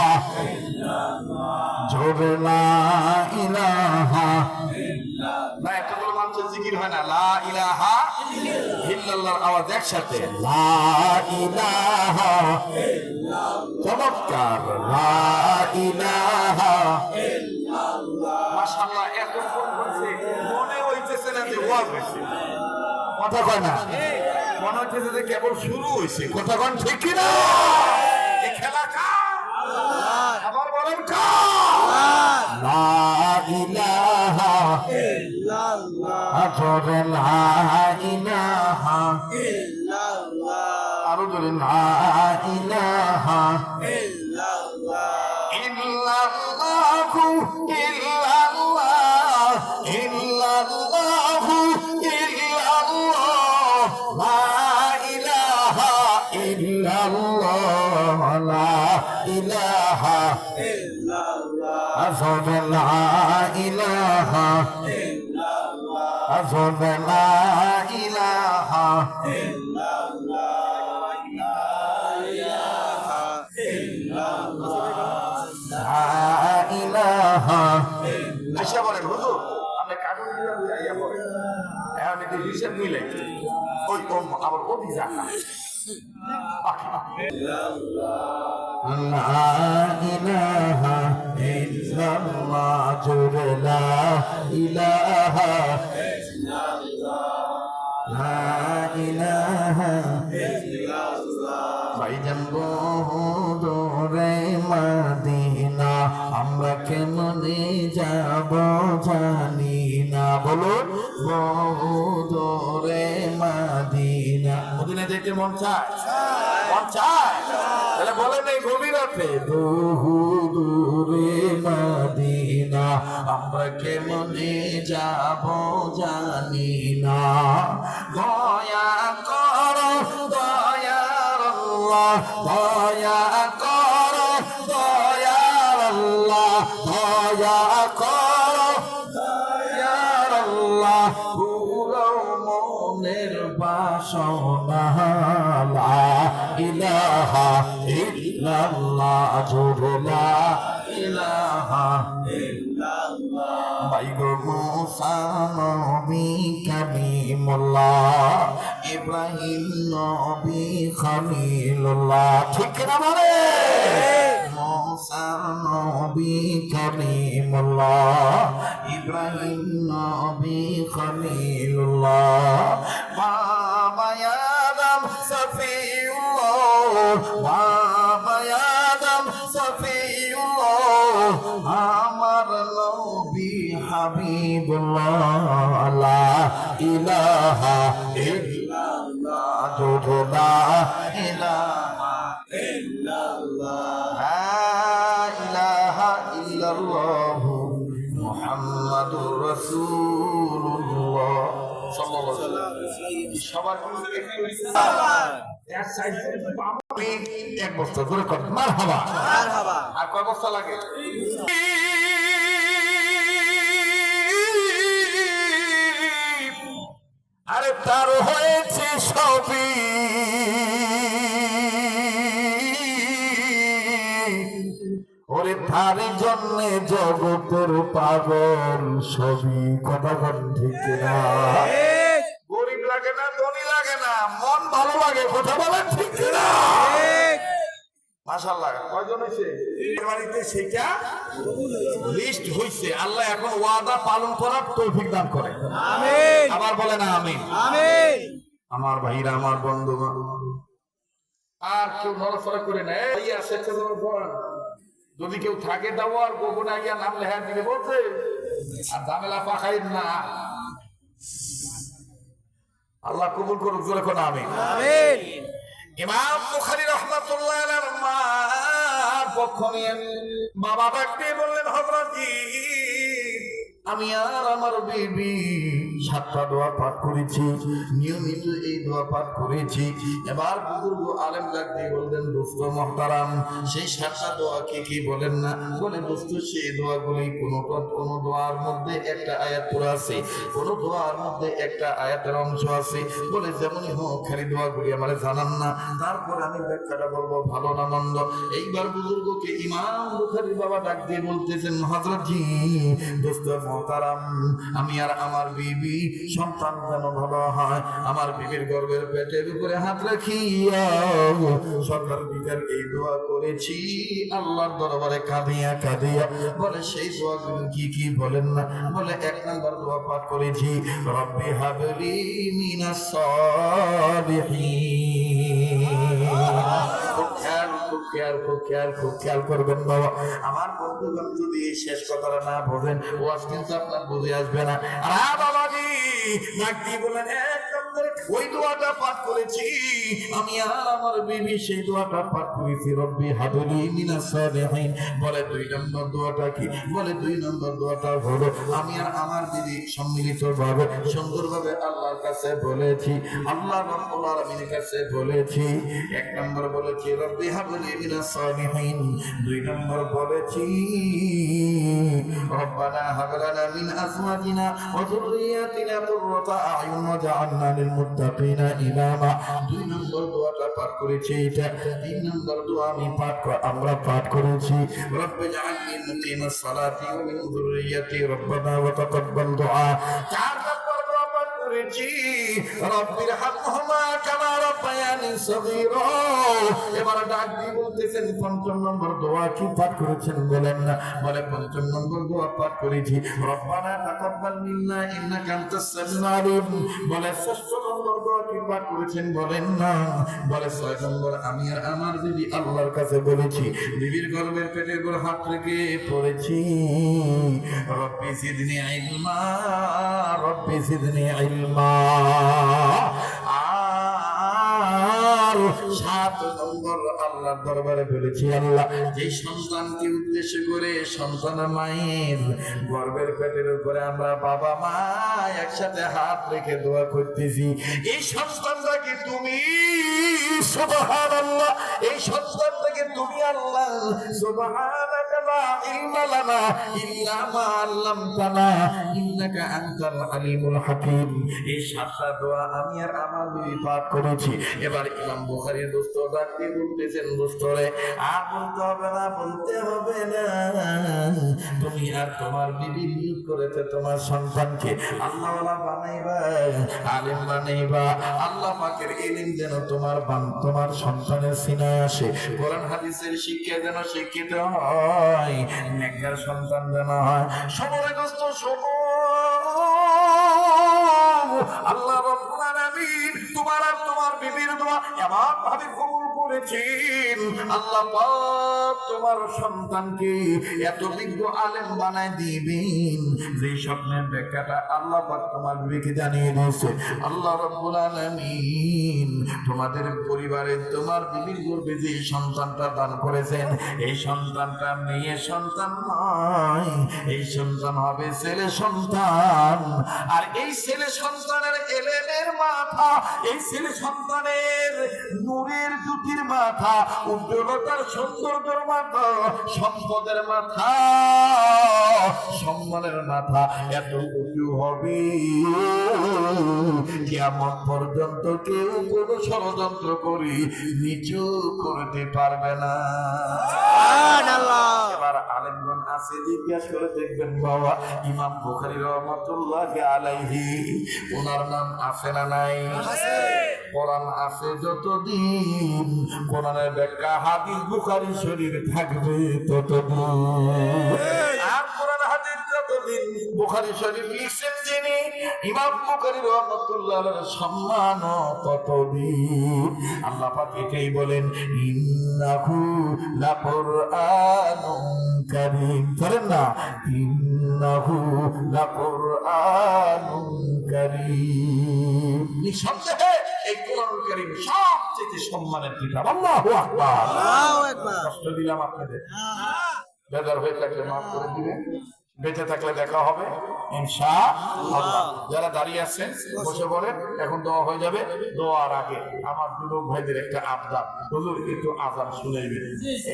ইল্লাল্লাহ, জোরে লা ইলাহা না, এতগুলো মানুষের জিকির হয় না। লা ইলাহা ইল্লাল্লাহর আওয়াজ একসাথে, লা ইলাহা ইল্লাল্লাহ, চমৎকার, লা ইলাহা ইল্লাল্লাহ। মাশাআল্লাহ, এত কোন হচ্ছে মনে হইতেছে না যে ওয়াজ হইছে, কথা কয় না, মনে হইতেছে যে কেবল শুরু হইছে, কথা কোন ঠিক কি না? এই খেলা কার? আল্লাহ। আবার বলেন কার? লা ইলাহা ইল্লাল্লাহ, লা ইলাহা ইল্লাল্লাহ, আরো জোরে লা ইলাহা ইল্লাল্লাহ, ইল্লাল্লাহু ইল্লাল্লাহ, ইল্লাল্লাহু ইল্লাল্লাহ, লা ইলাহা ইল্লাল্লাহ, লা ইলাহা ইল্লাল্লাহ, আসবে লা ইলাহা ইল্লাল্লাহ, আসবে লা ইলাহা ইল্লাল্লাহ, লা ইলাহা ইল্লাল্লাহ, লা ইলাহা। আচ্ছা বলেন হুজুর, আপনি কাগজ দিয়ে আইয়া বলেন, এখন একটু হিসাব মিলে ওই আবার ওই রাখা লা ইলাহা ইল্লাল্লাহ, জোরে লা ইলাহা ইল্লাল্লাহ, লা ইলাহা ইল্লাল্লাহ। ভাইজান বহুদূরে মদিনা, আমরা কেমনে যাব জানি না, বলুন বহুদূরে মদিনা। মদিনা যেতে মন চায়, মন চায়, তাহলে বলেন এই গভীর অর্থে, বহুদূরে মদিনা, আমরা কেমনে যাব জানি না, দয়া করো দয়ার আল্লাহ, দয়া করো দয়ার আল্লাহ, দয়া করো দয়ার আল্লাহ, পুরো মনের বাসনা, লা ইলাহা ইল্লাল্লাহ, জোরে লা ইলাহা ইল্লাল্লাহ। বাইগো মুসা নবী কালিমুল্লাহ, ইব্রাহিম নবী খলিলুল্লাহ, ঠিক না বলে? মুসা নবী কালিমুল্লাহ, ইব্রাহিম নবী খলিলুল্লাহ, বাবা আদম সফিউল্লাহ, বাবা আদম সফিউল্লাহ, হাবিবুল্লাহ লা ইলাহা ইল্লাল্লাহ লা ইলাহা ইল্লাল্লাহ লা ইলাহা ইল্লাল্লাহ মুহাম্মাদুর রাসূলুল্লাহ সাল্লাল্লাহু আলাইহি ওয়াসাল্লাম। সবার এক বস্তা ধরে কর মারহাবা মারহাবা। আর কয় বস্তা লাগে? আরে তার হয়েছে সবই, ওরে তার জন্যে জগতের পাগল সবই। কথা বল ঠিক না? গরিব লাগে না, ধনী লাগে না, মন ভালো লাগে। কথা বলেন ঠিক না? মাশাআল্লাহ। কয়জন হয়েছে বাড়িতে? সেটা লিস্ট হয়েছে। আল্লাহ এখন ওয়াদা পালন করার তৌফিক দান করে। আমিন। আবার বলেন আমিন। আমিন। আমার ভাইরা, আমার বন্ধু, আর কেউ নড়াচড়া করে না। এই আছে যদি কেউ থাকে দাও, আর গোপনে গিয়া নাম লেখা দিবে বলছে, আর ঝামেলা পাখাই না। আল্লাহ কবুল করুক। জোরে কোন আমিন। আমিন। ইমাম বুখারী রাহমাতুল্লাহ আলাইহির মার পক্ষ নিয়ে বাবা ডাক দিয়ে বললেন, হযরতজি আমি আর আমার বিবি 7টা দোয়া পাঠ করেছি, নিয়মিত এই দোয়া পাঠ করেছি। এবার বুজুর্গ আলেম ডাক দিয়ে বললেন, দোস্ত মুহতারাম, সেই 7টা দোয়া কি বলেন না? বলে, দোস্ত সেই দোয়াগুলি কোনো দোয়ার মধ্যে একটা আয়াত পড়া আছে, কোন দোয়ার মধ্যে একটা আয়াতের অংশ আছে। বলে, যেমনই হোক খালি দোয়াগুলি আমার জানান না, তারপর আমি ব্যাখ্যাটা বলবো ভালো না মন্দ। এইবার বুজুর্গকে ইমাম বুখারী বাবা ডাক দিয়ে বলতেছেন, হযরতজি দোস্ত মুহতারাম, আমি আর আমার বিবি সন্তান যেন ভালো হয়, আমার বিবির গর্ভের পেটের উপরে হাত রাখিয়া সকাল বিকাল এই দোয়া করেছি আল্লাহর দরবারে কাঁদিয়া কাঁদিয়া। বলে, সেই দোয়াগুলো কি বলেন না? বলে, 1 নম্বর দোয়া পাঠ করেছি, রব্বি হাবলি মিনাস সালিহিন। খুব খেয়াল করবেন বাবা। আমার বন্ধুগণ যদি এই শেষ কথাটা না বোঝেন, ওয়াজ কিন্তু আপনার বুঝে আসবে না। আর বাবাজি নাকি বলেন, 1 নম্বরে ওই দোয়াটা পাঠ করেছি আমি আর আমার বিবি, সেই দোয়াটা পাঠ করেছি রব্বি হাবলি মিনাস সালিহিন। বলে, 2 নম্বর দোয়াটা কি? বলে, 2 নম্বর দোয়াটা হলো আমি আর আমার বিবি সম্মিলিতভাবে সুন্দরভাবে আল্লাহর কাছে বলেছি, আল্লাহ রাব্বুল আলামিনের কাছে বলেছি। 1 নম্বর বলেছি রব্বি হাবলি মিনাস সালিহিন, 2 নম্বর বলেছি রব্বানা হাব লানা মিন আজওয়াজিনা ওয়া যুররিয়াতিনা কুররাতা আ'য়ুন ওয়াজআলনা লিল মুত্তাকিনা ইমামা। 2 নম্বর দোয়াটা পাঠ করেছি এটা। 3 নম্বর দোয়া আমরা পাঠ করেছি রব্বি জাআলনি মুকিমাস সালাতি ওয়া মিন যুররিয়াতি রব্বানা ওয়া তাকাব্বাল দুআ। 4 নম্বর দোয়া পাঠ করেছি রব্বির হামহুমা কামা রাব্বায়ানি সগীরা। এবার ডাক দিয়ে বলতেছেন, 5 নম্বর দোয়া কি পাঠ করেছেন বলেন না? বলে, 5 নম্বর দোয়া পাঠ করেছি রব্বানা তাকাব্বাল মিন্না ইন্নাকা আনতাস সামিউল আলিম। বলে, 6 নম্বর দোয়া কি পাঠ করেছেন বলেন না? বলে, 6 নম্বর আমি আর আমার বিবি আল্লাহর কাছে বলেছি, বিবির গর্ভের পেটের উপর হাত রেখে পড়েছি রব্বি জিদনি ইলমা, রব্বি জিদনি ইলমা। 7 নম্বর আল্লাহর দরবারে বলেছি, আল্লাহ যে সন্তানকে উদ্দেশ্য করে সন্তান মায়ের গর্ভের পেটের উপরে আমরা বাবা মা একসাথে হাত রেখে দোয়া করতেছি, এই সন্তানটাকে তুমি সুবহানাল্লাহ, এই সন্তানটাকে তুমি আল্লাহ সুবহানাকা লা ইলমা লানা ইল্লা মা আল্লামতানা ইন্নাকা আনতাল আলিমুল হাকিম। এই 7টা দোয়া আমি আর আমার বিবি পাঠ করেছি। এবার ইমাম বুখারীর দোস্ত ডাক দিয়ে বলতেছেন, দোস্তরে আর বলতে হবে না, বলতে হবে না, তুমি আর তোমার বিবি নিয়োগ করেছে তোমার সন্তানকে আল্লাহওয়ালা বানাইবা, আলেম বানাইবা। আল্লাহ পাকের ইলম যেন তোমার সন্তানের সিনায় আসে, কোরআন হাদিসের শিক্ষা যেন শিক্ষিত হয়, নেককার সন্তান যেন হয়। সময় দোস্ত আল্লাহ রাব্বুল আলামিন তোমার আর তোমার বিবির দোয়া এমন ভাবে কবুল করে বলছেন আল্লাহ পাক তোমার সন্তানকে এত বিজ্ঞ আলেম বানায় দিবেন যে স্বপ্নের ব্যাখ্যাটা আল্লাহ পাক তোমার বিবেকে জানিয়ে দিয়েছে। আল্লাহ রাব্বুল আলামিন তোমাদের পরিবারে তোমার বিবির গর্ভে যে সন্তানটা দান করেছেন এই সন্তানটা মেয়ে সন্তান নয়, এই সন্তান হবে ছেলে সন্তান। আর এই ছেলে সন্তানের এলেমের মাথা, এই ছেলে সন্তানের নূরের জ্যোতির মাথা, উজ্জ্বলতার সৌন্দর্যের মাথা, সম্পদের মাথা, সম্মানের মাথা এত উঁচু হবে কিয়ামত পর্যন্ত কেউ কোনো ষড়যন্ত্র করে নিচু করতে পারবে না। এবার আলেমগণ আছে জিজ্ঞাসা করে দেখবেন বাবা ইমাম বুখারী রাহমাতুল্লাহি আলাইহি ওনার নাম আছে না নাই? কোরআন আছে যতদিন কোরআনের ব্যাখ্যা হাদিস বুখারী শরীফ থাকবে ততদিন। আর কোরআন হাদিস যতদিন বুখারী শরীফ লিখছেন যিনি ইমাম বুখারী রাহমাতুল্লাহ আলাইহির সম্মান ততদিন। আল্লাহ পাক এটাই বলেন ইন্নাহু লাকুরআনুন কারীম। ধরেন না ইন্নাহু লাকুরআনুন কারীম। নিঃসন্দেহে এই কোরআনুল কারীম সবচেয়ে সম্মানের কিতাব। আল্লাহু আকবার। আল্লাহু আকবার। কষ্ট দিলাম আপনাদের, বেজার হয়ে থাকলে মাফ করে দিবেন, বেঁচে থাকলে দেখা হবে ইনশাআল্লাহ। যারা দাঁড়িয়ে আছেন বসে পড়েন, এখন দোয়া হয়ে যাবে। দোয়ার আগে আমার যুবক ভাইদের একটা আবদার, হুজুর একটু আযান শুনাইবেন।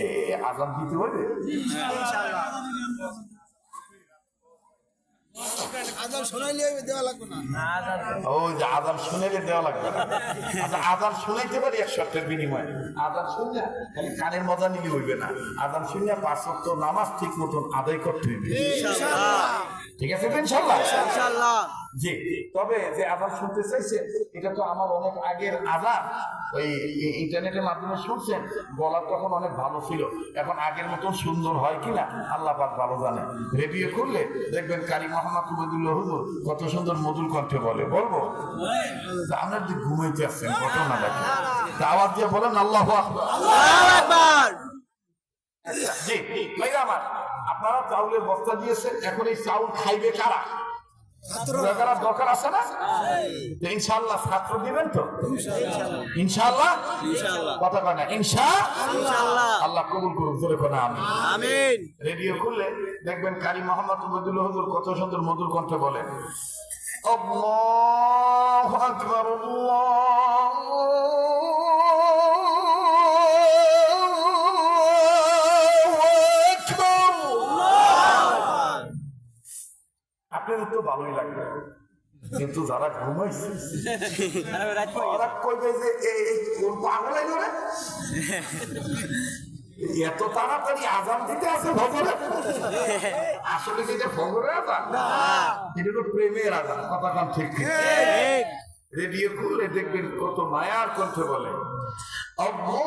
এই আযান দিতে হবে ইনশাআল্লাহ। আযান শুনাইলে দেওয়া লাগবে না। ওই যে আযান শুনাইলে দেওয়া লাগবে না। আচ্ছা আযান শুনাইতে পারি এক শর্তের বিনিময়ে। আযান শুনলে খালি কানের মজা নিলে হইবে না, আযান শুনলে 5 ওয়াক্ত নামাজ ঠিক মতন আদায় করতে হইবে ইনশাআল্লাহ। ঠিক আছে তো ইনশাআল্লাহ? ইনশাআল্লাহ। জি, তবে যে আযান শুনতে চাইছে এটা তো আমার অনেক আগের আযান, ওই ইন্টারনেটের মাধ্যমে শুনছেন, গলা তখন অনেক ভালো ছিল, এখন আগের মতন সুন্দর হয় কিনা আল্লাহ পাক ভালো জানে। রেডিও করলে দেখবেন কারি মোহাম্মদ উবাইদুল্লাহ হুজুর কত সুন্দর মধুর কণ্ঠে বলে। বলবো আপনার যে ঘুমাইতে আসছেন ঘটনা দেখেন, আওয়াজ দিয়ে বলেন আল্লাহু আকবার। আল্লাহু আকবার। জি ভাইরা আমার, আপনারা চাউলের বস্তা দিয়েছেন, এখন এই চাউল খাইবে কারা? দরকার আছে না? ইনশাআল্লাহ ছাত্র দিবেন তো ইনশাআল্লাহ? কথা কয় না ইনশাআল্লাহ? আল্লাহ কবুল করুন, জোরে কোন আমিন। রেডিও খুললে দেখবেন কারি মোহাম্মদ উবাইদুল্লাহ হুজুর কত সুন্দর মধুর কণ্ঠে বলেন আল্লাহু আকবার আল্লাহু আপনাদের তো ভালোই লাগবে, কিন্তু যারা ঘুমাইছে ওরা কইবে যে কোন পাগলাই ধরে এত তাড়াতাড়ি আযান দিতে আছে ফজরে। আসলে যেটা ফজরের আযান না, এটা তো প্রেমের আযান। কথা কান ঠিক ঠিক। রেডিও খুললে দেখবেন কত মায়ার কণ্ঠে বলে আল্লাহু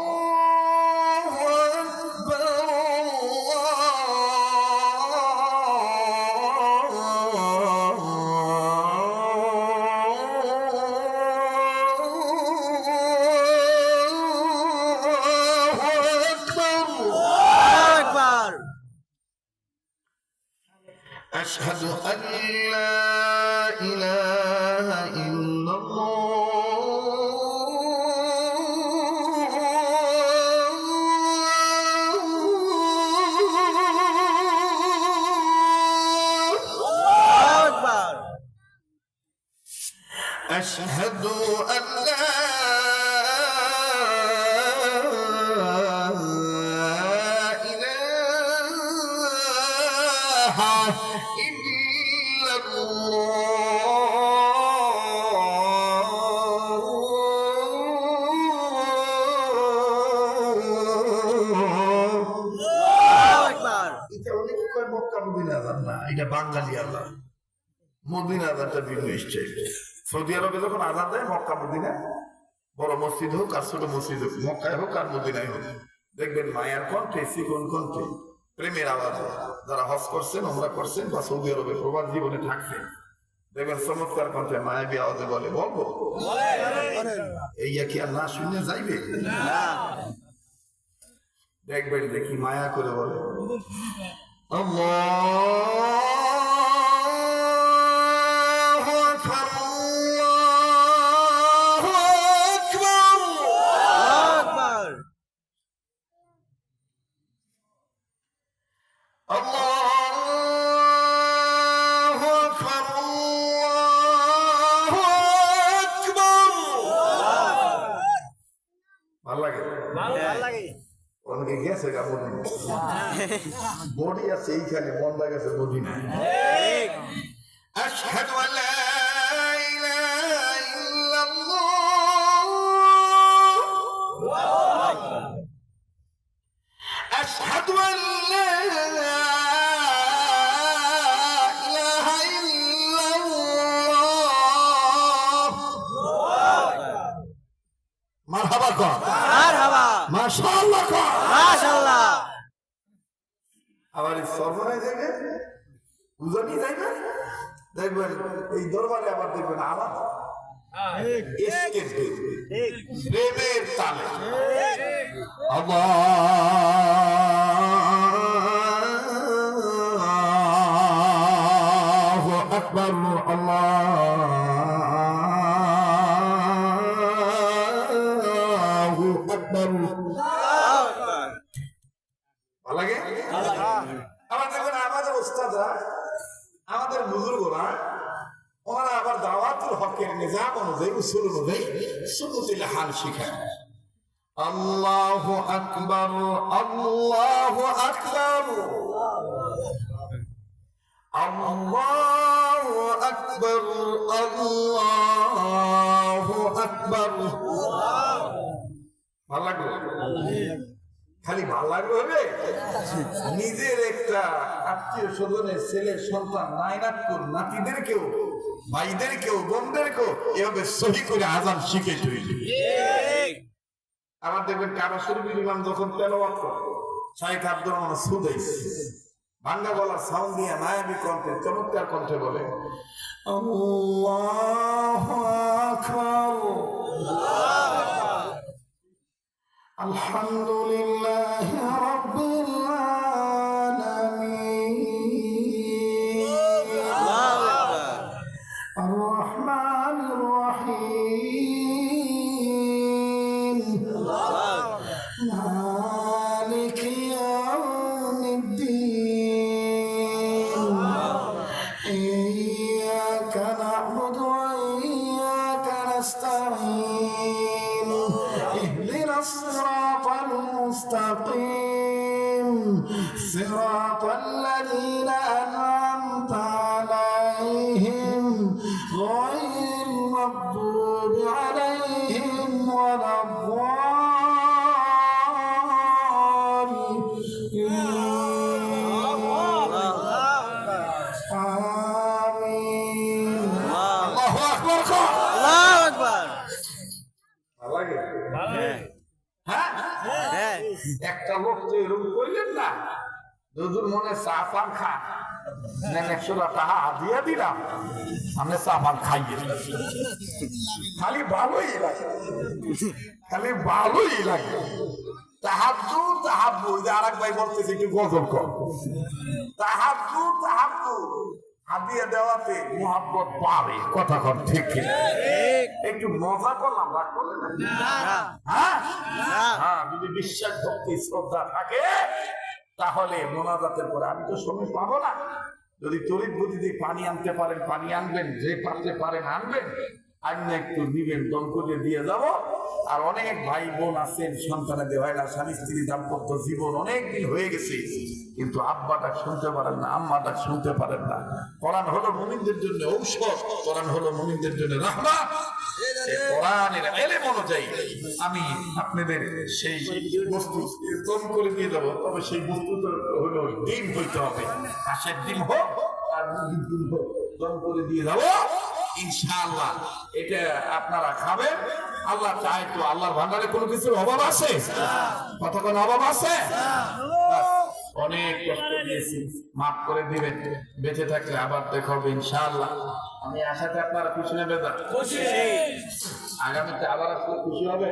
আকবার أشهد أن لا إله إلا الله أكبر أشهد أن لا বাঙালি আল্লাহ মদিনা আজানটা ভিন্ন স্টাইল। সৌদি আরবে যখন আজান দেয় মক্কা মদিনা, বড় মসজিদ হোক আর ছোট মসজিদ হোক, মক্কায় হোক আর মদিনায় হোক, দেখবেন মায়ার কণ্ঠে চিকন কণ্ঠে প্রেমের আওয়াজে যারা হজ করছেন ওমরা করছেন বা সৌদি আরবে প্রবাস জীবনে থাকছেন দেখবেন চমৎকার কণ্ঠে মায়াবী আওয়াজে বলে বলবো এই কি আর না শুনে যাইবে? দেখবেন দেখি মায়া করে বলে আল্লাহু আকবার, আল্লাহু আকবার, আল্লাহু আকবার, আল্লাহু আকবার। ভালো লাগে? অনেকে গেছে বডি আছে এইখানে, মন লাগাছে বডি নাই। আশহাদু আল্লা ইলাহা ইল্লাল্লাহ, আশহাদু আল্লা ইলাহা ইল্লাল্লাহ। মারহাবা কর, মারহাবা, মাশাআল্লাহ কর, মাশাআল্লাহ। আবার এই সর্বনাই যাবে, বুঝানি যাবে, দেখবেন এই দরবারে আবার দেখবেন আলাদা প্রেমের তালে আল্লাহু আকবার, আল্লাহু আকবার। ভালো লাগে? আবার দেখবেন আমাদের ওস্তাদরা, আমাদের বুজুর্গরা, ওনারা আবার দাওয়াতুল হকের নিজাম অনুযায়ী, উসুল অনুযায়ী সুন্নতুল হাল শিখায়। আল্লাহু আকবার, আল্লাহু আকবার, আল্লাহু আকবার, আল্লাহু আকবার। ভালো লাগলো? খালি ভালো লাগবে হবে? নিজের একটা আত্মীয় স্বজনের ছেলের সন্তান নাতিদেরকেও, ভাইদেরকেও, বোনদেরকেও এভাবে সহি করে আজান শিখে তৈরি। আবার দেখবেন কাবা শরীফের ইমাম যখন তেলাওয়াত করে, শাইখ আব্দুর রহমান সুদাইস ভাঙ্গা গলার সাউন্ড দিয়ে মায়াবী কণ্ঠে, চমৎকার কণ্ঠে বলে আল্লাহু আকবার, আলহামদুলিল্লাহি রাব্বিল আলামিন, আর রহমানির রহিম, মালিকি ইয়াউমিদ্দিন, ইয়্যাকা না'বুদু ওয়া ইয়্যাকা নাস্তাঈন, ইহদিনাস সিরাতাল মুস্তাকিম, সিরাতাল লাযীনা আন'আমতা আলাইহিম গায়রিল মাগদুবি আলাইহিম আমিন। আল্লাহু আকবার, আল্লাহু আকবার। ভালো লাগে? হ্যাঁ, একটা লোক তো এরকম করলেন না, দুজুর মনে চা পান খা, 100 টাকা দিয়া দিলাম, আমি চা পান খাইয়ে, খালি ভালোই লাগে, খালি ভালোই লাগে। তাহাজ্জু তাহাব্বু, আরেক ভাই বলতেছে একটু গজল কর, তাহাজ্জু তাহাব্বু, হাদিয়া দেওয়াতে মুহাব্বত পাবে, কথা কর ঠিক? একটু মজা করলাম, রাগ করলেন না? হ্যাঁ, যদি বিশ্বাস, ভক্তি, শ্রদ্ধা থাকে তাহলে মোনাজাতের পরে, আমি তো সময় পাবো না, যদি তড়িৎ গতি দিয়ে পানি আনতে পারেন পানি আনবেন, যে পাত্রে পারেন আনবেন, আইনে একটু নিবেন, দমকলে দিয়ে যাব। আর অনেক ভাই বোন আছেন, সন্তানেদের হয় না, স্বামী স্ত্রী দাম্পত্য জীবন অনেক দিন হয়ে গেছে, কিন্তু আব্বা ডাক শুনতে পারেন না, আম্মা ডাক শুনতে পারেন না। কোরআন হলো মুমিনদের জন্য ঔষধ, কোরআন হলো মুমিনদের জন্য রাহমাত। কোরআনের ইলম অনুযায়ী আমি আপনাদের সেই বস্তু কম করে দিয়ে দেবো, তবে সেই বস্তু তো হলো ডিম হইতে হবে, হাঁসের ডিম হোক আর মুরগির ডিম হোক, দম করে দিয়ে দেবো ইনশাআল্লাহ। এটা আপনারা খাবেন, আল্লাহ চায় তো। আল্লাহর ভান্ডারে কোনো কিছুর অভাব আছে? কথা কোনো অভাব আছে? অনেক কষ্ট দিয়েছি, মাফ করে দিবেন, বেঁচে থাকলে আবার দেখা হবে ইনশাআল্লাহ। আমি আশাতে আপনারা খুশি নেবে, আগামীতে আবার খুশি হবে,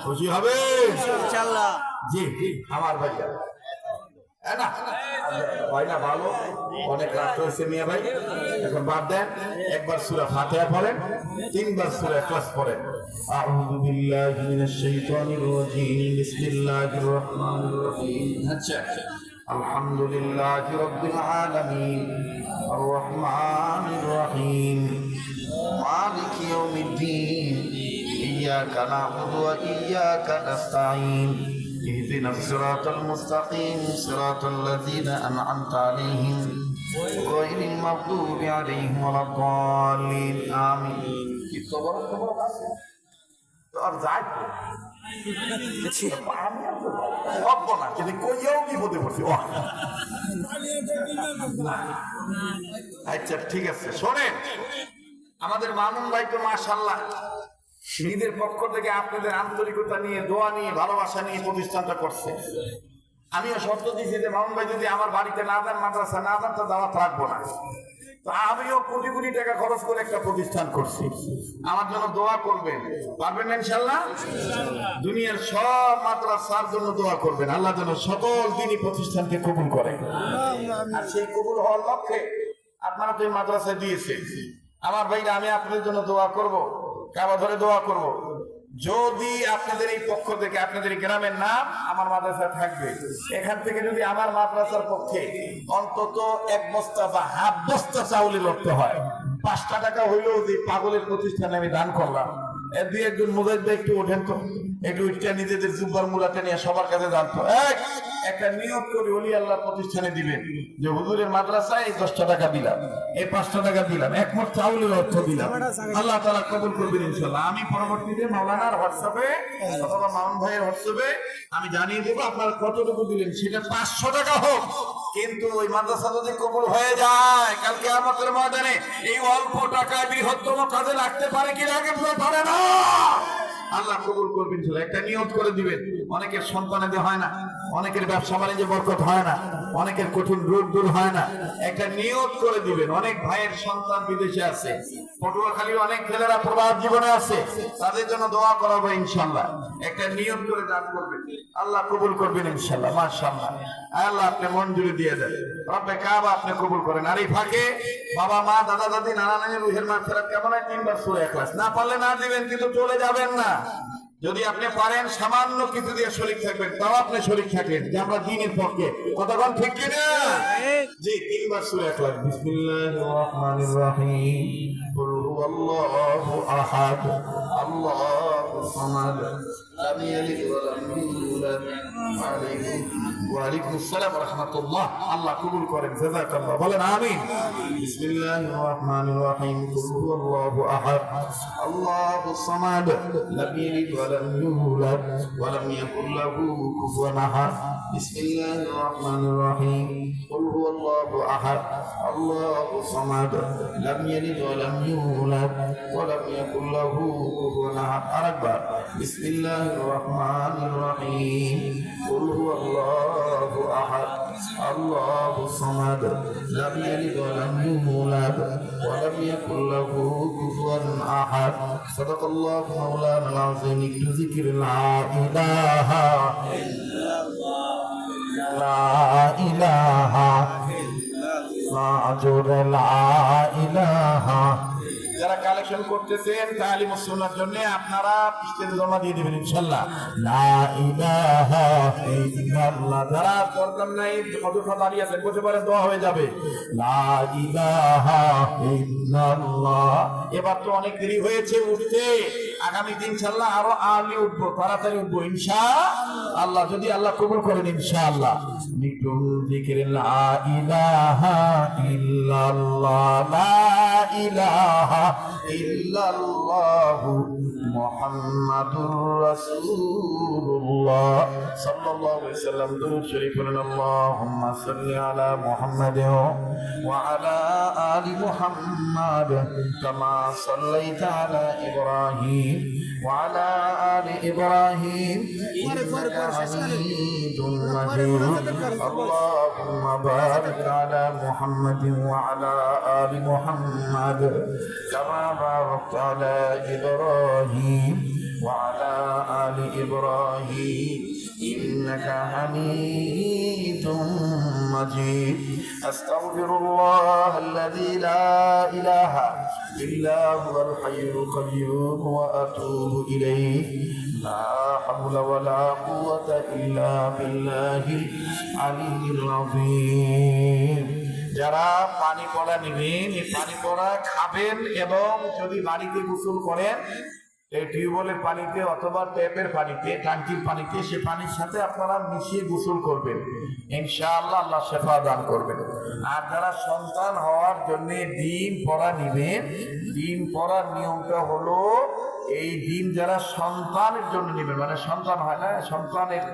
খুশি হবে ইনশাআল্লাহ। জি আমার ভাইয়া না ভাই না ভালো অনেক রাত হয়েছে মিয়া ভাই এখন বাদ দেন একবার সূরা ফাতিহা পড়েন 3 বার সূরা ইখলাস পড়েন আউযু বিল্লাহি মিনাশ শাইতানির রাজীম বিসমিল্লাহির রহমানির রহিম আচ্ছা আলহামদুলিল্লাহি রাব্বিল আলামিন আর রহমানির রহিম মালিকি ইয়াউমিদ্দিন ইয়াকা না'বুদু ওয়া ইয়াকা নাস্তাঈন اهدنا الصراط المستقيم صراط الذين أنعمت عليهم غير المغضوب عليهم ولا الضالين آمين আচ্ছা ঠিক আছে শোনেন আমাদের মামুন ভাই তো মাশাআল্লাহ নিজের পক্ষ থেকে আপনাদের আন্তরিকতা নিয়ে দোয়া নিয়ে ভালোবাসা নিয়ে প্রতিষ্ঠানটা করছে আমিও শর্ত দিয়েছি যে মামুন ভাই যদি আমার বাড়িতে না যান মাদ্রাসা না যান তো দাওয়াত রাখবো না তো আমিও কোটি কোটি টাকা খরচ করে একটা প্রতিষ্ঠান করছি আমার জন্য দোয়া করবেন পারবেন না ইনশাআল্লাহ দুনিয়ার সব মাদ্রাসার জন্য দোয়া করবেন আল্লাহ যেন সকল দিনই প্রতিষ্ঠানকে কবুল করে আর সেই কবুল হওয়ার লক্ষ্যে আপনারা তো এই মাদ্রাসায় দিয়েছেন আমার ভাইরা আমি আপনাদের জন্য দোয়া করব কাবা ধরে দোয়া করব যদি আপনাদের এই পক্ষ থেকে আপনাদের এই গ্রামের নাম আমার মাদ্রাসা থাকবে এখান থেকে যদি আমার মাদ্রাসার পক্ষে অন্তত 1 বস্তা বা হাফ বস্তা চাউলের লড়তে হয় 5 টাকা হইলেও যে পাগলের প্রতিষ্ঠানে আমি দান করলাম এর দুই একজন মুজাহিদ একটু ওঠেন তো একটু উঠটা নিজেদের জুব্বার মুলাটা নিয়ে সবার কাছে জানতো একটা নিয়ত করে ওলি আল্লাহ প্রতিষ্ঠানে দিবেন যে হুজুরের মাদ্রাসায় এই 10 টাকা দিলাম এই 5 টাকা দিলাম একমত চাউলের অর্থ দিলাম আল্লাহ তাআলা কবুল করবেন ইনশাআল্লাহ আমি পরবর্তীতে মাওলানার হোয়াটসঅ্যাপে অথবা মামুন ভাইয়ের হোয়াটসঅ্যাপে আমি জানিয়ে দেবো আপনারা কতটুকু দিলেন সেটা 500 টাকা হোক কিন্তু ওই মাদ্রাসা যদি কবুল হয়ে যায় কাল কিয়ামতের ময়দানে এই অল্প টাকায় বৃহত্তম কাজে লাগতে পারে কি লাগে পারে না আল্লাহ কবুল করবেন একটা নিয়ত করে দিবেন অনেকের সন্তানেদের হয় না অনেকের ব্যবসা বাণিজ্যে বরকত হয় না অনেকের কঠিন রোগ দূর হয় না একটা নিয়ত করে দিবেন অনেক ভাইয়ের সন্তান বিদেশে আছে পটুয়াখালীর অনেক ছেলেরা প্রবাস জীবনে আছে তাদের জন্য দোয়া করাবো ইনশাআল্লাহ একটা নিয়ত করে দান করবেন আল্লাহ কবুল করবেন ইনশাআল্লাহ মাশাআল্লাহ আল্লাহ আপনি মঞ্জুরি দিয়ে দেন রব্বে কাবা আপনি কবুল করেন আর এই ফাঁকে বাবা মা দাদা দাদি নানা নানির রুহের মাগফিরাত কেমন হয় 3 বার সূরা ইখলাস না পারলে না দিবেন কিন্তু চলে যাবেন না যদি আপনি পারেন সামান্য কিছু দিয়ে শরীক থাকবেন তাও আপনি শরীক থাকেন যে আমরা দ্বীনের পক্ষে কতক্ষণ ঠিক কিনা জি 3 বার সূরা ইখলাস বিসমিল্লাহির রহমানির রহিম কুল হুয়াল্লাহু আহাদ আল্লাহুস সামাদ লাম ইয়ালিদ ওয়া লাম ইউলাদ ওয়া আলাইকুম আসসালাম ওয়া রাহমাতুল্লাহ আল্লাহ কবুল করেন জাযাকাল্লাহ বলেন আমিন বিসমিল্লাহির রহমানির রহিম কুল হুয়াল্লাহু আহাদ আল্লাহুস সামাদ লাম ইয়ালিদ ওয়া লাম ইউলাদ ওয়া লাম ইয়াকুল লাহু কুফুয়ান আহাদ বিসমিল্লাহির রহমানির রহিম কুল হুয়াল্লাহু আহাদ আল্লাহুস সামাদ লাম ইয়ালিদ ওয়া লাম ইউলাদ ওয়া লাম ইয়াকুল লাহু কুফুয়ান আহাদ আরেকবার বিসমিল্লাহির রহমানির রহিম কুল হুয়াল্লাহু আহাদ আল্লাহুস সামাদ লাম ইয়ালিদ ওয়া লাম ইউলাদ ওয়া লাম ইয়াকুল লাহু কুফুয়ান আহাদ সাদাকাল্লাহু মাওলানাল আযীম একটু জিকির লা ইলাহা ইল্লাল্লাহ লা ইলাহা ইল্লাল্লাহ লা ইলাহা যারা কালেকশন করতেছেন তালিমুস সুন্নাহর জন্য আপনারা পৃষ্ঠে জমা দিয়ে দিবেন ইনশাআল্লাহ লা ইলাহা ইল্লাল্লাহ যারা দরকার নাই অযথা দাঁড়িয়ে আছেন বসে পড়ে দোয়া হয়ে যাবে লা ইলাহা ইল্লাল্লাহ এবার তো অনেক দেরি হয়েছে উঠতে আগামী দিন ইনশাআল্লাহ আরো আর্লি উঠবো তাড়াতাড়ি উঠবো ইনশাআল্লাহ যদি আল্লাহ কবুল করেন ইনশাআল্লাহ একটু জিকির লা ইলাহা ইল্লাল্লাহ লা ইলাহা ইল্লাল্লাহু মুহাম্মাদুর রাসূলুল্লাহ সাল্লাল্লাহু আলাইহি ওয়াসাল্লাম দুরূদ শরীফ পড়েন আল্লাহুম্মা সাল্লি আলা মুহাম্মাদ ওয়া আলা আলি মুহাম্মাদ কামা সাল্লাইতা আলা ইব্রাহিম ওয়া আলা আলি ইব্রাহিম ইন্নাকা হামিদুম মাজিদ আল্লাহুম্মা বারিক আলা মুহাম্মাদ ওয়া আলা আলি মুহাম্মাদ كما باركت على إبراهيم وعلى آل إبراهيم إنك حميد مجيد أستغفر الله الذي لا إله إلا هو الحي القيوم وأتوب إليه لا حول ولا قوة إلا بالله العلي العظيم যারা পানি পড়া নেবেন এই পানি পড়া খাবেন এবং যদি বাড়িতে গোসল করেন এই টিউবওয়েলের পানিতে অথবা ট্যাপের পানিতে ট্যাঙ্কির পানিতে সে পানির সাথে আপনারা মিশিয়ে গোসল করবেন ইনশাআল্লাহ আল্লাহ শেফা দান করবেন আর যারা সন্তান হওয়ার জন্য ডিম পড়া নেবেন ডিম পড়ার নিয়মটা হলো এই ডিম যারা সন্তানের জন্য নেবেন মানে সন্তান হয় না সন্তানের